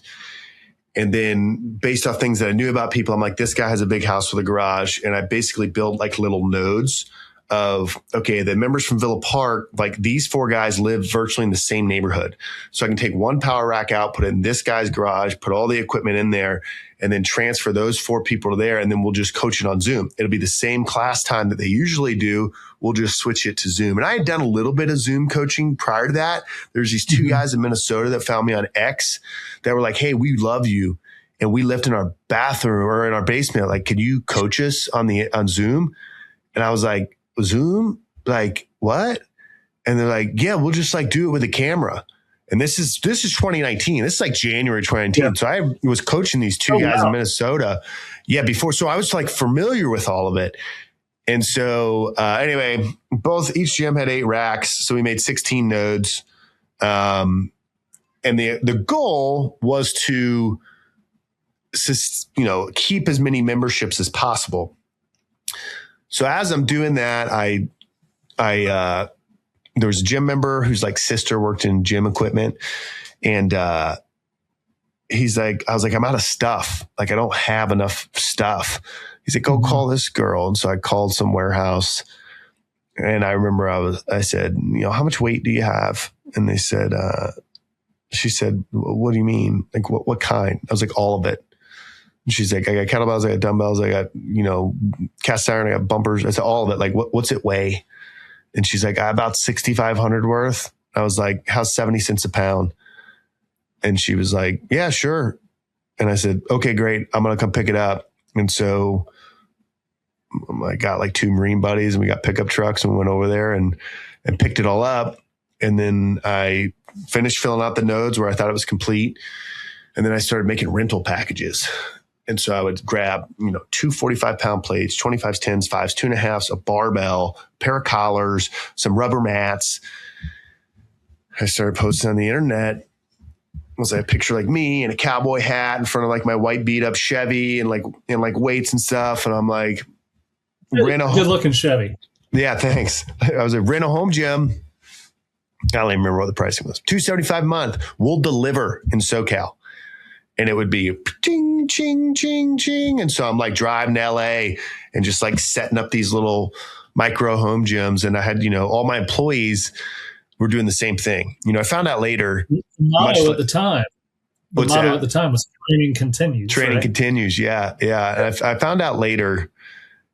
And then based off things that I knew about people, I'm like, this guy has a big house with a garage. And I basically built like little nodes of, okay, the members from Villa Park, like these 4 guys live virtually in the same neighborhood. So I can take one power rack out, put it in this guy's garage, put all the equipment in there, and then transfer those 4 people to there. And then we'll just coach it on Zoom. It'll be the same class time that they usually do. We'll just switch it to Zoom. And I had done a little bit of Zoom coaching prior to that. There's these 2 guys in Minnesota that found me on X that were like, hey, we love you. And we lived in our bathroom or in our basement. Like, can you coach us on Zoom? And I was like, Zoom? Like, what? And they're like, yeah, we'll just like do it with a camera. And this is 2019. This is like January 2019. Yeah. So I was coaching these 2 guys in Minnesota. Yeah, before. So I was like familiar with all of it. And so anyway, each gym had 8 racks. So we made 16 nodes. And the goal was to, keep as many memberships as possible. So as I'm doing that, there was a gym member whose like sister worked in gym equipment. And he's like, I was like, I'm out of stuff. Like, I don't have enough stuff. He's like, go call this girl. And so I called some warehouse. And I remember I said, how much weight do you have? And they said, she said, what do you mean? Like, what kind? I was like, all of it. And she's like, I got kettlebells, I got dumbbells, I got, cast iron, I got bumpers. I said, all of it. Like, what's it weigh? And she's like, about 6,500 worth. I was like, how's 70 cents a pound? And she was like, yeah, sure. And I said, okay, great. I'm going to come pick it up. And so I got like 2 Marine buddies and we got pickup trucks and went over there and picked it all up. And then I finished filling out the nodes where I thought it was complete. And then I started making rental packages. And so I would grab, 2 45-pound plates, 25s, 10s, 5s, 2.5s, a barbell, pair of collars, some rubber mats. I started posting on the internet was a picture like me in a cowboy hat in front of like my white beat up Chevy and like weights and stuff. And I'm like, good looking Chevy. Yeah, thanks. I was like, rent a home gym. I don't even remember what the pricing was. $275 a month. We'll deliver in SoCal. And it would be ching, ching, ching, ching. And so I'm like driving to LA and just like setting up these little micro home gyms. And I had, all my employees were doing the same thing. I found out later. The motto at the time. The motto at the time was training continues. Training continues. Yeah. Yeah. And I found out later,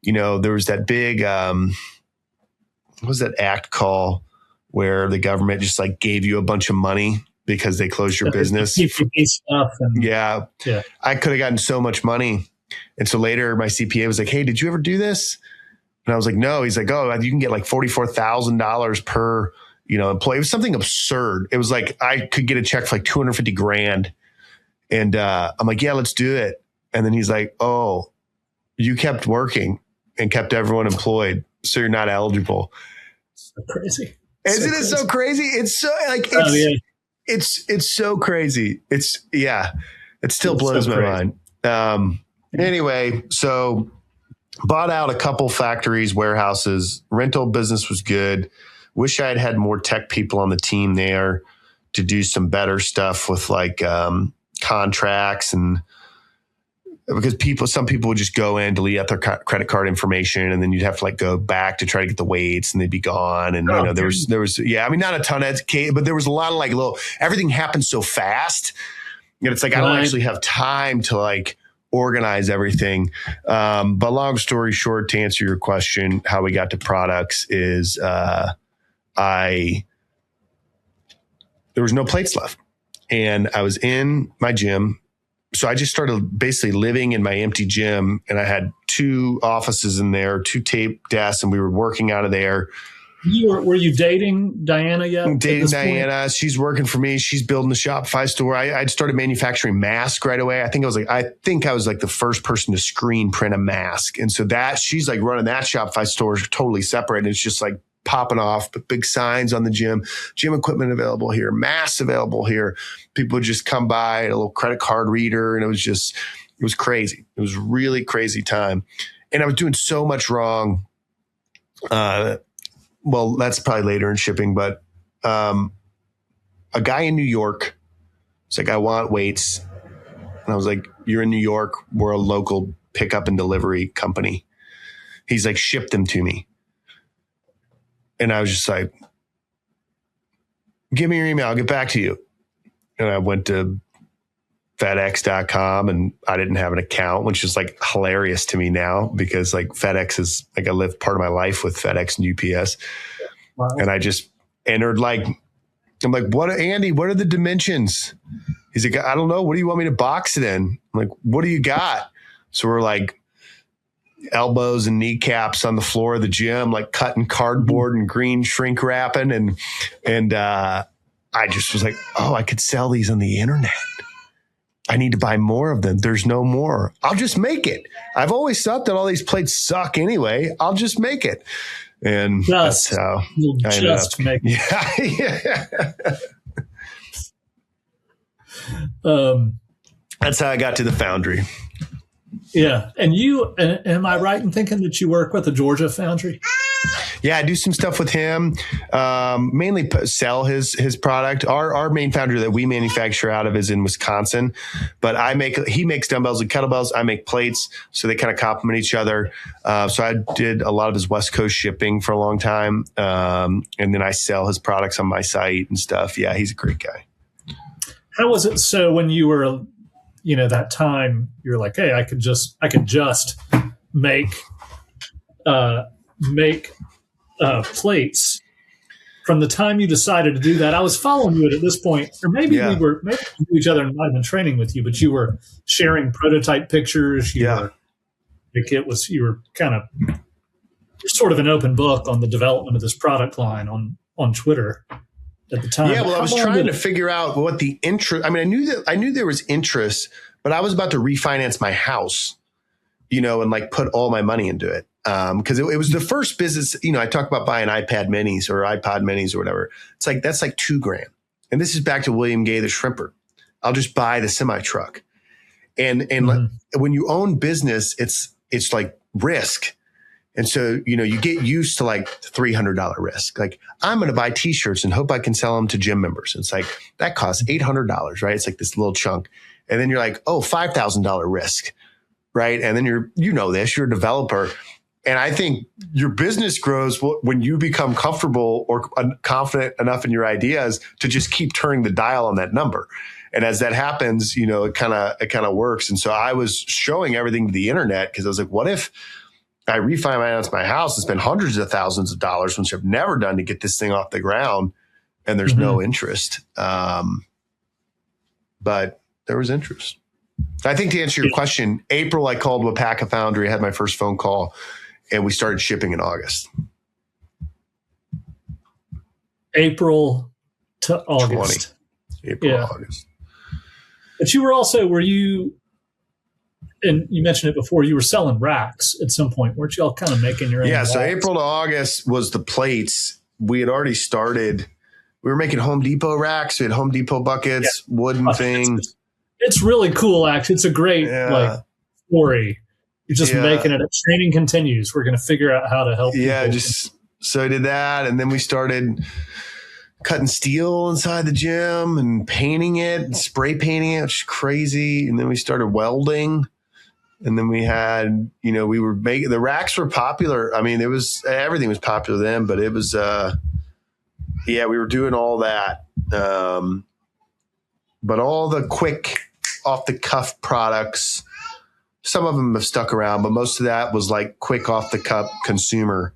there was that big, what was that act call where the government just like gave you a bunch of money because they closed your business. Stuff yeah. I could have gotten so much money. And so later my CPA was like, hey, did you ever do this? And I was like, no. He's like, oh, you can get like $44,000 per, employee. It was something absurd. It was like, I could get a check for like $250,000. And I'm like, yeah, let's do it. And then he's like, oh, you kept working and kept everyone employed, so you're not eligible. So crazy. Isn't it so crazy? It's so like, it's so crazy. It still blows my mind. Anyway, so bought out a couple factories, warehouses, rental business was good. Wish I had had more tech people on the team there to do some better stuff with like contracts, and because some people would just go in, delete out their credit card information, and then you'd have to like go back to try to get the weights, and they'd be gone. And there was not a ton of but there was a lot of like everything happened so fast. It's like I don't actually have time to like organize everything. But long story short, to answer your question, how we got to products is there was no plates left, and I was in my gym. So I just started basically living in my empty gym, and I had 2 offices in there, 2 tape desks, and we were working out of there. Were you dating Diana yet? Dating Diana. She's working for me. She's building a Shopify store. I'd started manufacturing masks right away. I think I was like the first person to screen print a mask. And so she's like running that Shopify store totally separate. And it's just like popping off, but big signs on the gym equipment available here, masks available here. People would just come by, a little credit card reader. And it was crazy. It was really crazy time. And I was doing so much wrong. Well, that's probably later in shipping, but a guy in New York was like, I want weights. And I was like, you're in New York. We're a local pickup and delivery company. He's like, ship them to me. And I was just like, give me your email. I'll get back to you. And I went to FedEx.com, and I didn't have an account, which is like hilarious to me now because like FedEx is like I live part of my life with FedEx and UPS. Wow. And I just entered I'm like, what are the dimensions? He's like, I don't know. What do you want me to box it in? I'm like, what do you got? So we're like elbows and kneecaps on the floor of the gym, like cutting cardboard and green shrink wrapping. And I just was like, oh, I could sell these on the internet. I need to buy more of them. There's no more. I'll just make it. I've always thought that all these plates suck anyway. I'll just make it. And that's how I ended up. Make it. Yeah. That's how I got to the foundry. Yeah. And am I right in thinking that you work with a Georgia foundry? Yeah, I do some stuff with him, mainly sell his product. Our main foundry that we manufacture out of is in Wisconsin, but he makes dumbbells and kettlebells. I make plates, so they kind of complement each other. So I did a lot of his West Coast shipping for a long time, and then I sell his products on my site and stuff. Yeah, he's a great guy. How was it? So when you were, that time, you're like, hey, I could just make plates. From the time you decided to do that, I was following you at this point, or maybe we knew each other and might have been training with you, but you were sharing prototype pictures. You were kind of sort of an open book on the development of this product line on Twitter at the time. Yeah, well, I was trying to figure out what the interest. I mean, I knew there was interest, but I was about to refinance my house, and like put all my money into it. Because it was the first business, I talk about buying iPad minis or whatever. It's like, that's like $2,000. And this is back to William Gay, the shrimper. I'll just buy the semi truck. And when you own business, it's like risk. And so, you get used to like $300 risk. Like, I'm going to buy t-shirts and hope I can sell them to gym members. It's like, that costs $800, right? It's like this little chunk. And then you're like, oh, $5,000 risk, right? And then you're a developer. And I think your business grows when you become comfortable or confident enough in your ideas to just keep turning the dial on that number. And as that happens, it kind of works. And so I was showing everything to the internet because I was like, what if I refinance my house and spend hundreds of thousands of dollars, which I've never done, to get this thing off the ground, and there's no interest. But there was interest. I think to answer your question, April, I called Wapaka Foundry, had my first phone call, and we started shipping in August. April to August. 20. April to August. But were you, and you mentioned it before, you were selling racks at some point. Weren't you all kind of making your own? Yeah. racks? So April to August was the plates. We had already started. We were making Home Depot racks. We had Home Depot buckets, wooden thing. It's really cool, actually. It's a great story. You're just making it. Training continues. We're going to figure out how to help people. Yeah, so I did that. And then we started cutting steel inside the gym and painting it and spray painting it, which is crazy. And then we started welding. And then we had, we were making, the racks were popular. I mean, everything was popular then, but it was, we were doing all that. But all the quick off the cuff products, some of them have stuck around, but most of that was like quick off the cuff consumer.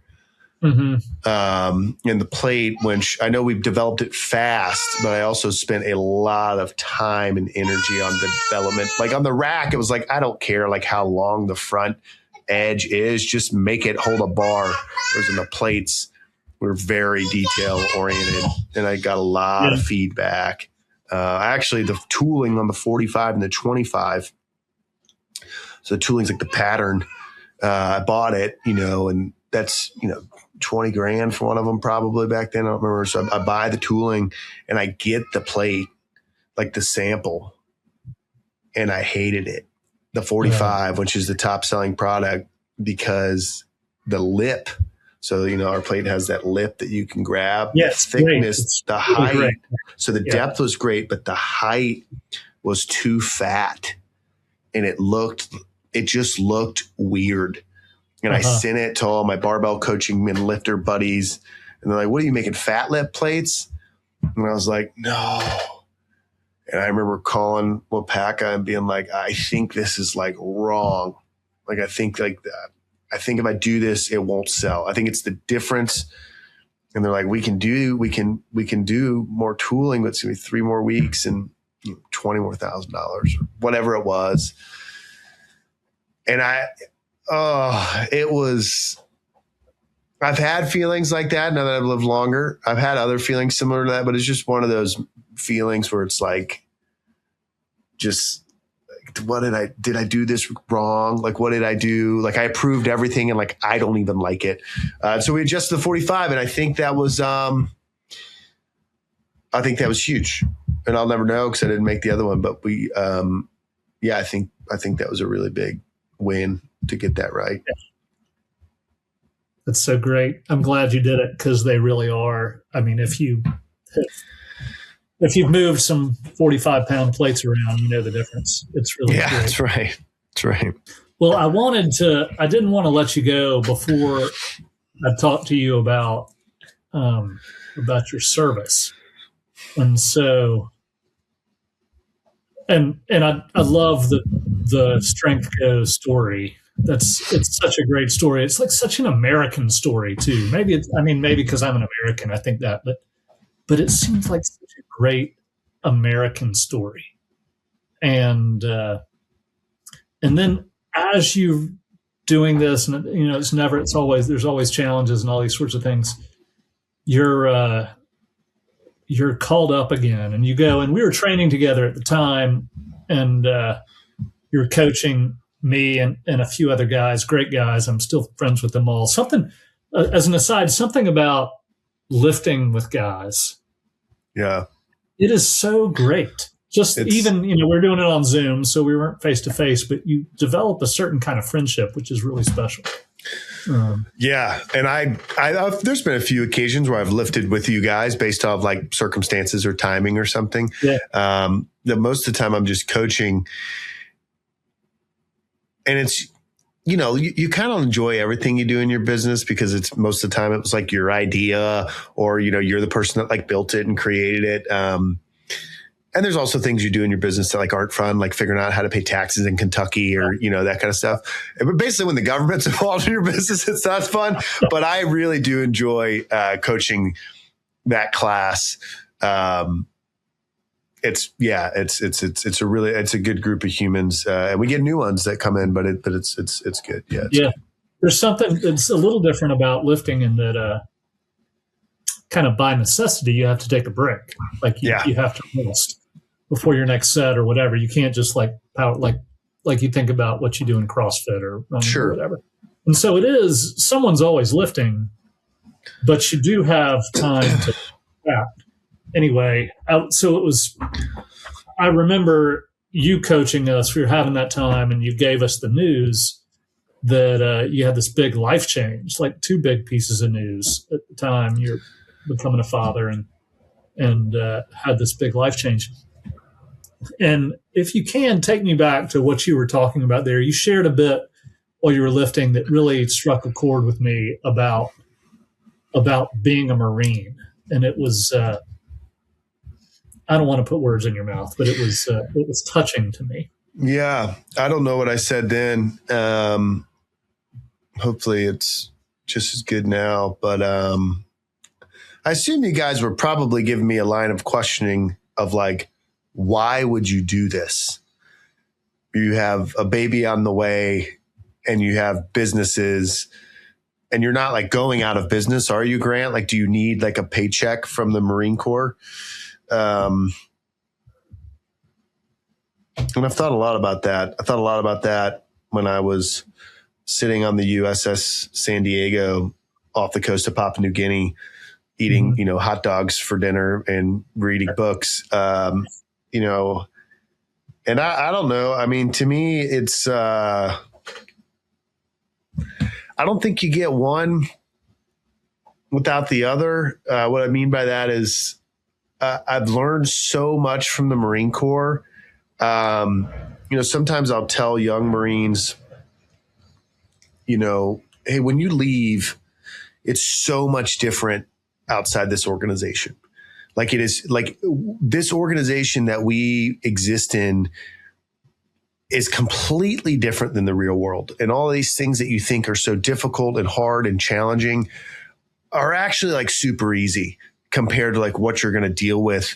And the plate, which I know we've developed it fast, but I also spent a lot of time and energy on the development. Like on the rack, it was like, I don't care like how long the front edge is, just make it hold a bar. Whereas in the plates, we're very detail oriented, and I got a lot of feedback. Actually, the tooling on the 45 and the 25. So the tooling's like the pattern. I bought it, and that's, $20,000 for one of them probably back then. I don't remember. So I buy the tooling and I get the plate, like the sample, and I hated it. The 45, which is the top selling product, because the lip. So, our plate has that lip that you can grab. Yeah, the thickness, the height. Great. So the depth was great, but the height was too fat, and it just looked weird. And I sent it to all my barbell coaching and lifter buddies, and they're like, "What are you making, fat lip plates?" And I was like, "No." And I remember calling Wapaka and being like, "I think this is like wrong. Like, I think like that. I think if I do this, it won't sell. I think it's the difference." And they're like, we can do more tooling, but it's gonna be 3 more weeks and $20,000 more or whatever it was. And I've had feelings like that now that I've lived longer. I've had other feelings similar to that, but it's just one of those feelings where it's like, just, did I do this wrong? Like, what did I do? Like, I approved everything and like, I don't even like it. So we adjusted the 45, and I think that was huge, and I'll never know because I didn't make the other one, but we, I think that was a really big win to get that right. That's so great. I'm glad you did it, because they really are. I mean, if you've moved some 45-pound plates around, you know the difference. It's really great. That's right. That's right. Well, I didn't want to let you go before I talked to you about your service. And so, and I love the Strength Co story. It's such a great story. It's like such an American story too. Maybe because I'm an American, I think that, but it seems like such a great American story. And then as you're doing this, and there's always challenges and all these sorts of things. You're called up again, and you go, and we were training together at the time, and you're coaching me and a few other guys, great guys. I'm still friends with them all. Something, as an aside, something about lifting with guys. Yeah. It is so great. Just even, we're doing it on Zoom, so we weren't face to face, but you develop a certain kind of friendship, which is really special. Yeah. And I've there's been a few occasions where I've lifted with you guys based off like circumstances or timing or something. Yeah. That most of the time I'm just coaching, and it's, you kind of enjoy everything you do in your business because it's most of the time it was like your idea, or, you're the person that like built it and created it. And there's also things you do in your business that like aren't fun, like figuring out how to pay taxes in Kentucky or, that kind of stuff. But basically when the government's involved in your business, it's not fun. But I really do enjoy coaching that class. It's a good group of humans. And we get new ones that come in, but it's good. Yeah. There's something that's a little different about lifting in that, kind of by necessity, you have to take a break. Like you have to rest before your next set or whatever. You can't just like you think about what you do in CrossFit or running or whatever. And so it is, someone's always lifting, but you do have time to adapt. Anyway, I remember you coaching us. We were having that time and you gave us the news that you had this big life change, like 2 big pieces of news at the time. You're becoming a father and had this big life change. And if you can, take me back to what you were talking about there. You shared a bit while you were lifting that really struck a chord with me about being a Marine. And it was, I don't want to put words in your mouth, but it was touching to me. Yeah. I don't know what I said then. Hopefully it's just as good now, but I assume you guys were probably giving me a line of questioning of like, why would you do this? You have a baby on the way and you have businesses and you're not like going out of business, are you, Grant? Like, do you need like a paycheck from the Marine Corps? And I've thought a lot about that. I thought a lot about that when I was sitting on the USS San Diego off the coast of Papua New Guinea, eating, hot dogs for dinner and reading books, and I don't know. I mean, to me, it's, I don't think you get one without the other. What I mean by that is I've learned so much from the Marine Corps. Sometimes I'll tell young Marines, hey, when you leave, it's so much different outside this organization. Like it is like this organization that we exist in is completely different than the real world. And all of these things that you think are so difficult and hard and challenging are actually like super easy compared to like what you're going to deal with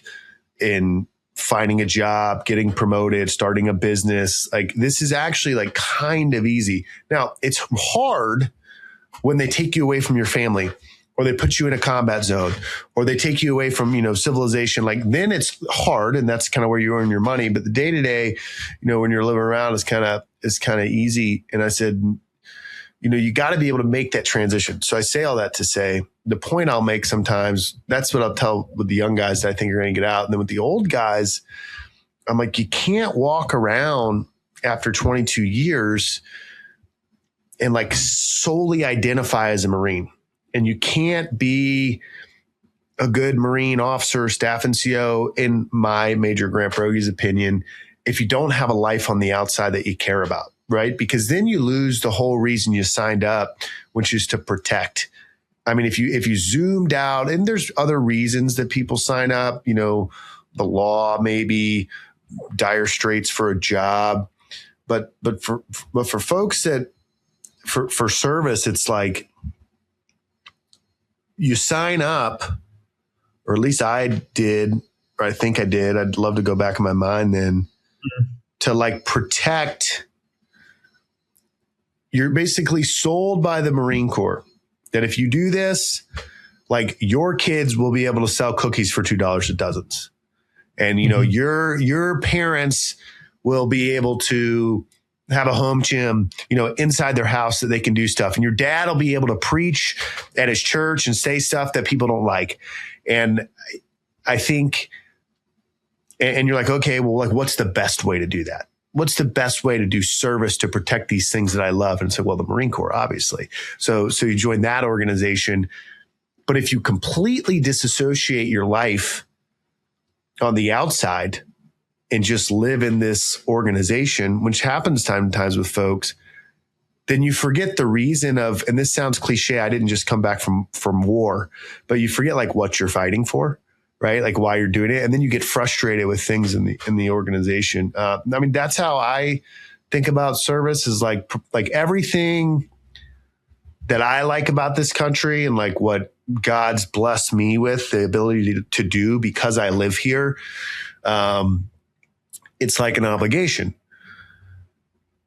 in finding a job, getting promoted, starting a business. Like this is actually like kind of easy. Now it's hard when they take you away from your family, or they put you in a combat zone, or they take you away from, civilization. Like then it's hard, and that's kind of where you earn your money. But the day to day, when you're living around is kind of easy. And I said, you got to be able to make that transition. So I say all that to say the point I'll make sometimes, that's what I'll tell with the young guys that I think are going to get out. And then with the old guys, I'm like, you can't walk around after 22 years and like solely identify as a Marine. And you can't be a good Marine officer, staff NCO, in my Major Grant Broggi's opinion, if you don't have a life on the outside that you care about, right? Because then you lose the whole reason you signed up, which is to protect. I mean, if you zoomed out, and there's other reasons that people sign up, the law, maybe dire straits for a job, but for folks that for service, it's like, you sign up, or at least I did, or I think I did. I'd love to go back in my mind then to like protect. You're basically sold by the Marine Corps that if you do this, like your kids will be able to sell cookies for $2 a dozen. And, your parents will be able to have a home gym, inside their house that they can do stuff. And your dad will be able to preach at his church and say stuff that people don't like. And I think and you're like, okay, well, like, what's the best way to do that? What's the best way to do service to protect these things that I love? And so, well, the Marine Corps, obviously. So you join that organization. But if you completely disassociate your life on the outside and just live in this organization, which happens times with folks, then you forget the reason of, and this sounds cliche, I didn't just come back from war, but you forget like what you're fighting for, right? Like why you're doing it. And then you get frustrated with things in the organization. I mean, that's how I think about service, is like everything that I like about this country and like what God's blessed me with the ability to do because I live here. It's like an obligation.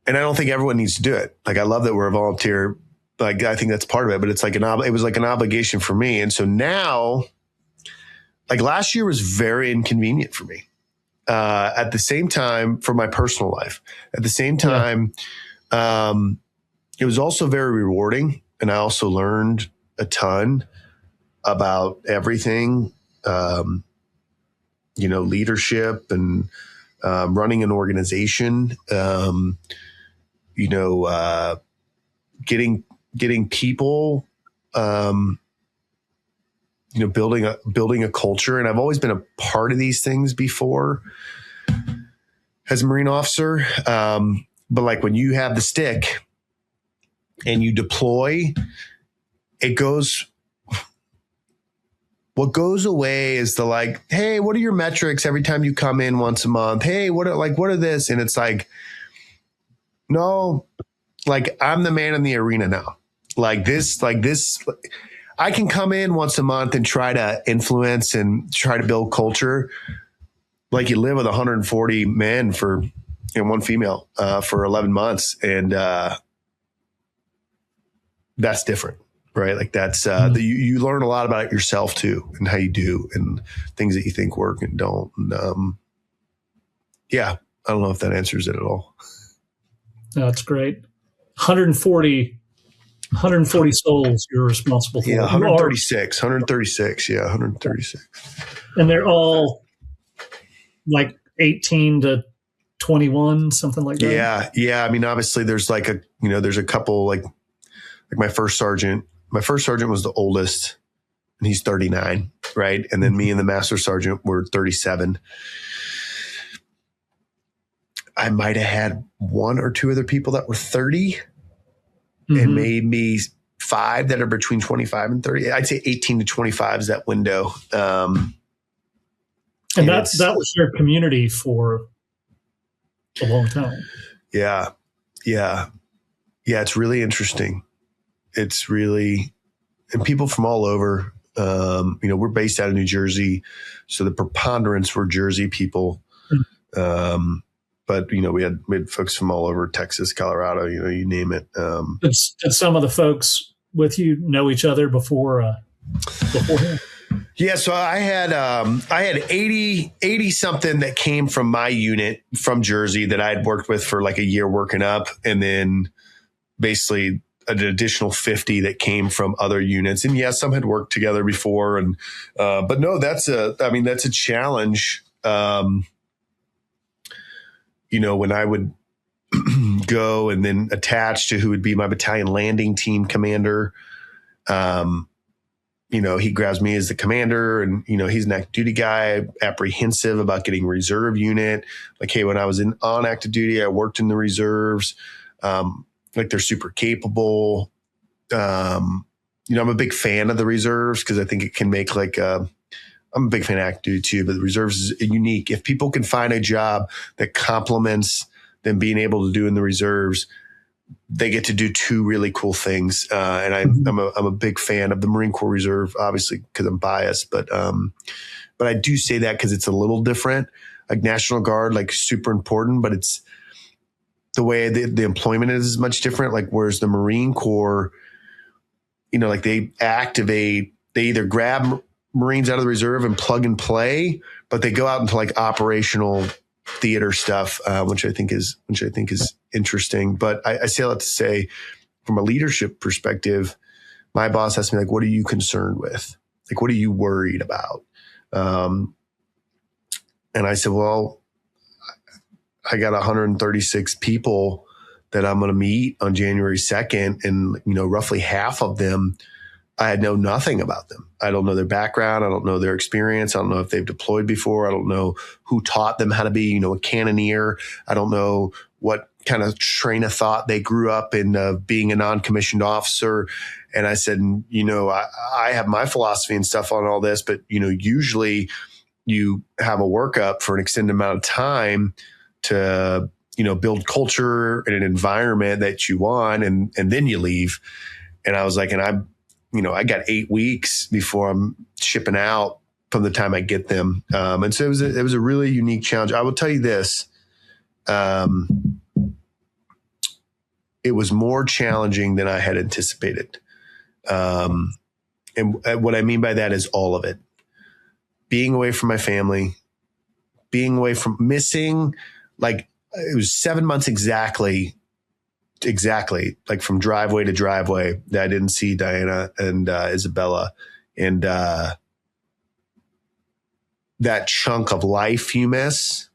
And I don't think everyone needs to do it. Like, I love that we're a volunteer. Like, I think that's part of it, but it's like it was like an obligation for me. And so now, like, last year was very inconvenient for me. At the same time, for my personal life, at the same time, it was also very rewarding. And I also learned a ton about everything, leadership and running an organization, getting people, building a culture. And I've always been a part of these things before as a Marine officer. But like when you have the stick and you deploy, what goes away is the like, hey, what are your metrics every time you come in once a month? Hey, what are this? And it's like, no, like I'm the man in the arena now. Like this, I can come in once a month and try to influence and try to build culture. Like you live with 140 men and one female for 11 months. And that's different. Right. Like that's, you learn a lot about yourself too, and how you do and things that you think work and don't. And, I don't know if that answers it at all. That's great. 140 souls you're responsible for. Yeah. 136. Yeah. 136. And they're all like 18 to 21, something like that. Yeah. Yeah. I mean, obviously there's like there's a couple, like my first sergeant was the oldest and he's 39. Right. And then me and the master sergeant were 37. I might've had one or two other people that were 30 and maybe 5 that are between 25 and 30. I'd say 18 to 25 is that window. And that was your community for a long time. Yeah. Yeah. Yeah. It's really interesting. It's really, and people from all over, we're based out of New Jersey. So the preponderance were Jersey people. But we had folks from all over Texas, Colorado, you name it. Did some of the folks with you know each other beforehand? Yeah. So I had 80 something that came from my unit from Jersey that I'd worked with for like a year working up. And then basically an additional 50 that came from other units. And yeah, some had worked together before. And, but no, that's a challenge. When I would go and then attach to who would be my battalion landing team commander, he grabs me as the commander and, he's an active duty guy, apprehensive about getting reserve unit. Like, hey, when I was on active duty, I worked in the reserves. Like they're super capable. I'm a big fan of the reserves because I think it can make I'm a big fan of active duty too, but the reserves is unique. If people can find a job that complements them being able to do in the reserves, they get to do two really cool things. And I'm a big fan of the Marine Corps Reserve, obviously because I'm biased, but I do say that because it's a little different. Like National Guard, like super important, but it's the way the employment is much different. Like whereas the Marine Corps, like they either grab Marines out of the reserve and plug and play, but they go out into like operational theater stuff, which I think is interesting. But I say that to say, from a leadership perspective, my boss asked me like, "What are you concerned with? Like, what are you worried about?" And I said, well, I got 136 people that I'm going to meet on January 2nd. And, roughly half of them, I know nothing about them. I don't know their background. I don't know their experience. I don't know if they've deployed before. I don't know who taught them how to be, a cannoneer. I don't know what kind of train of thought they grew up in being a non-commissioned officer. And I said, I have my philosophy and stuff on all this, but, usually you have a workup for an extended amount of time to, build culture and an environment that you want. And then you leave. And I was like, I got 8 weeks before I'm shipping out from the time I get them. And so it was a really unique challenge. I will tell you this. It was more challenging than I had anticipated. And what I mean by that is all of it. Being away from my family, being away from missing, it was 7 months exactly, like from driveway to driveway that I didn't see Diana and Isabella. And that chunk of life you miss,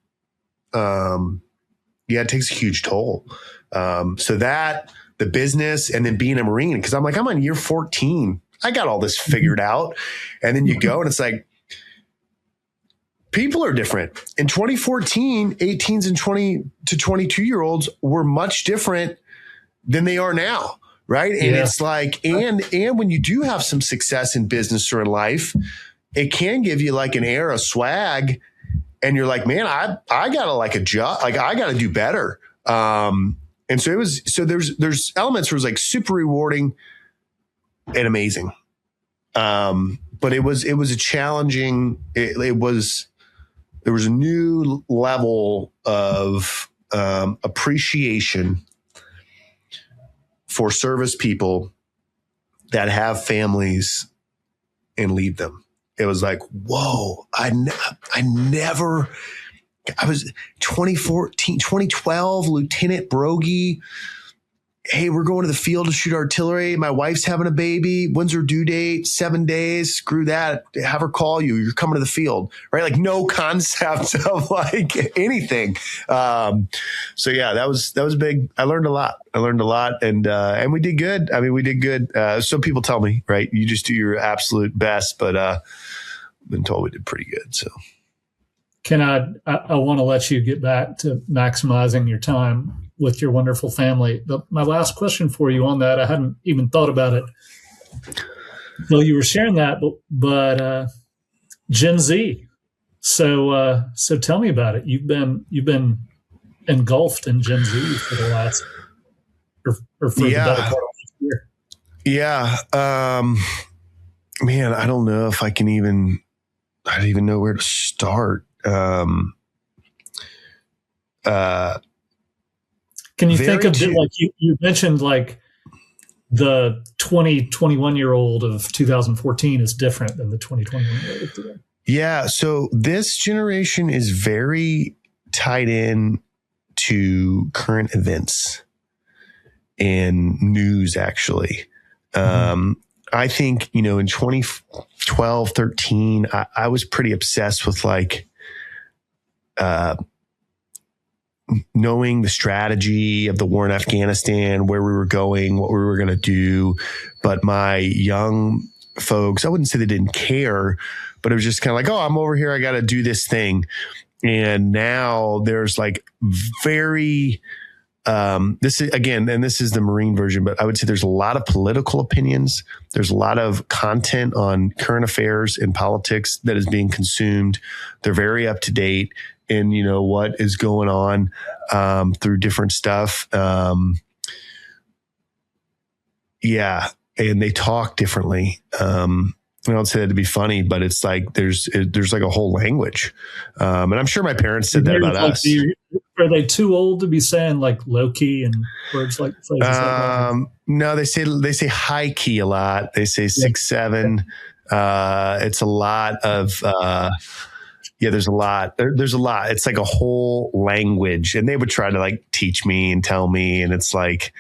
it takes a huge toll. So that, the business, and then being a Marine, because I'm on year 14. I got all this figured out. And then you go and it's like, people are different. In 2014, 18s and 20 to 22-year-olds were much different than they are now. Right. And it's like, and when you do have some success in business or in life, it can give you like an air of swag. And you're like, man, I gotta like adjust, like I gotta do better. And so there's elements where it's like super rewarding and amazing. But it was a challenging, there was a new level of appreciation for service people that have families and lead them. It was like, whoa, I was 2012, Lieutenant Broggi. Hey, we're going to the field to shoot artillery. My wife's having a baby. When's her due date? 7 days. Screw that. Have her call you. You're coming to the field, right? Like no concept of like anything. So yeah, that was big. I learned a lot. And we did good. I mean, we did good. Some people tell me, right, you just do your absolute best, but I've been told we did pretty good. So. I want to let you get back to maximizing your time with your wonderful family. My last question for you on that, I hadn't even thought about it. Well, you were sharing that, but Gen Z. So tell me about it. You've been engulfed in Gen Z for the last, or for the better part of this year. Yeah. Man, I don't know if I don't even know where to start. Can you think of it like you mentioned, like the 21-year-old of 2014 is different than the 2021-year-old of today? Yeah. So this generation is very tied in to current events and news, actually. I think, in 2012, 13, I was pretty obsessed with like, knowing the strategy of the war in Afghanistan, where we were going, what we were going to do. But my young folks, I wouldn't say they didn't care, but it was just kind of like, oh, I'm over here. I got to do this thing. And now there's like very, this is the Marine version, but I would say there's a lot of political opinions. There's a lot of content on current affairs and politics that is being consumed. They're very up to date in, what is going on, through different stuff. Yeah. And they talk differently. I don't say that to be funny, but it's like, there's like a whole language. And I'm sure my parents said that about us. Are they too old to be saying like low key and words like phrases like that? No, they say high key a lot. They say 6, 7. It's a lot of, there's a lot. There's a lot. It's like a whole language, and they would try to like teach me and tell me, and it's like,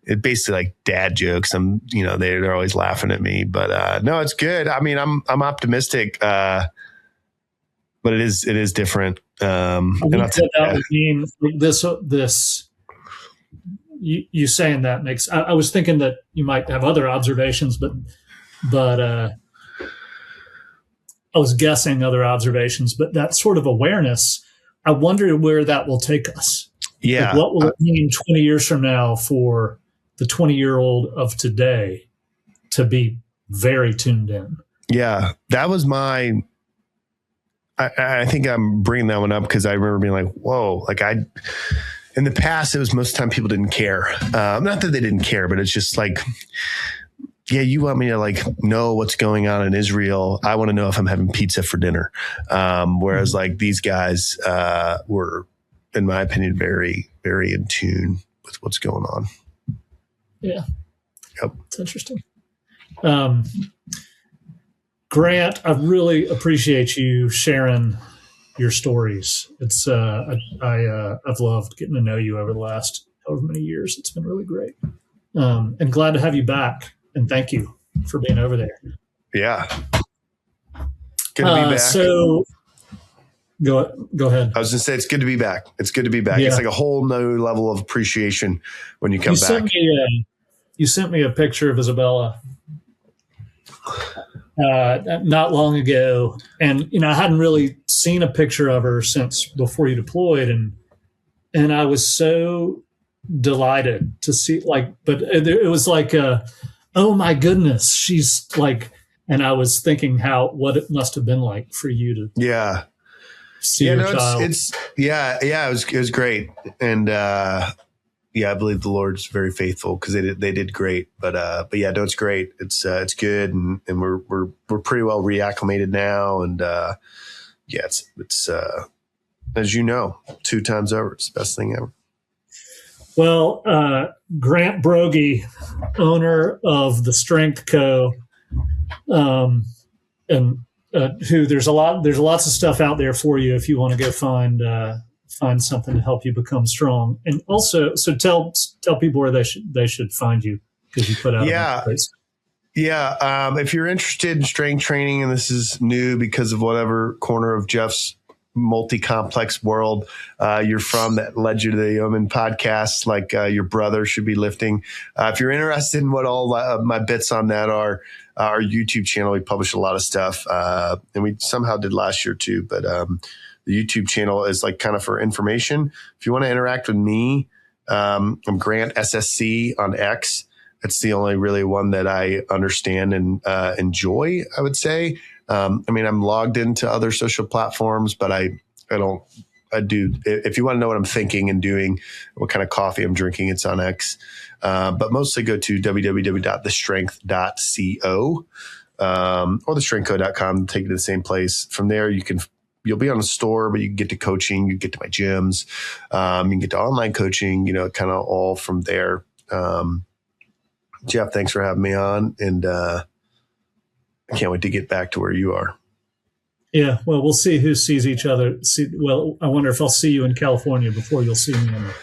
it basically like dad jokes. They're always laughing at me, but no, it's good. I mean, I'm optimistic, but it is different. And that would mean this. You saying that makes. I was thinking that you might have other observations, but I was guessing other observations. But that sort of awareness, I wonder where that will take us. Yeah, like what will it mean 20 years from now for the 20-year-old of today to be very tuned in? Yeah, that was my. I think I'm bringing that one up because I remember being like, "Whoa!" Like in the past, it was most of the time people didn't care. Not that they didn't care, but it's just like, yeah, you want me to like know what's going on in Israel. I want to know if I'm having pizza for dinner. Whereas like these guys were, in my opinion, very, very in tune with what's going on. Yeah. Yep. It's interesting. Grant, I really appreciate you sharing your stories. It's I've loved getting to know you over the last however many years. It's been really great. And glad to have you back. And thank you for being over there. Yeah. Good to be back. So go ahead. I was going to say, it's good to be back. It's good to be back. Yeah. It's like a whole new level of appreciation when you come back. You sent me a picture of Isabella not long ago. And, I hadn't really seen a picture of her since before you deployed. And I was so delighted to see, but it was like, oh my goodness, she's like, and I was thinking what it must have been like for you to see your child. It was great. And, I believe the Lord's very faithful because they did great. But yeah, no, it's great. It's good. And we're pretty well reacclimated now. And, it's as you know, 2 times over, it's the best thing ever. Well, Grant Broggi, owner of the Strength Co., and who there's lots of stuff out there for you if you want to go find something to help you become strong. And also, so tell people where they should find you because you put out a place. Yeah. If you're interested in strength training, and this is new because of whatever corner of Geoff's multi-complex world you're from that led you to the Yeoman podcast, like your brother should be lifting. If you're interested in what all my bits on that are, our YouTube channel, we publish a lot of stuff. And we somehow did last year too, but the YouTube channel is like kind of for information. If you want to interact with me, I'm Grant SSC on X. It's the only really one that I understand and enjoy, I would say. I'm logged into other social platforms, but I do. If you want to know what I'm thinking and doing, what kind of coffee I'm drinking, it's on X. But mostly go to www.thestrength.co or thestrengthco.com to take you to the same place. From there, you'll be on the store, but you can get to coaching, you get to my gyms, you can get to online coaching, kind of all from there. Geoff, thanks for having me on. And I can't wait to get back to where you are. Yeah, well, we'll see who sees each other. I wonder if I'll see you in California before you'll see me in the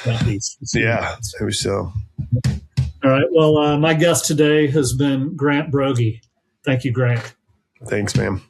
Southeast. Yeah, maybe so. All right. Well, my guest today has been Grant Broggi. Thank you, Grant. Thanks, man.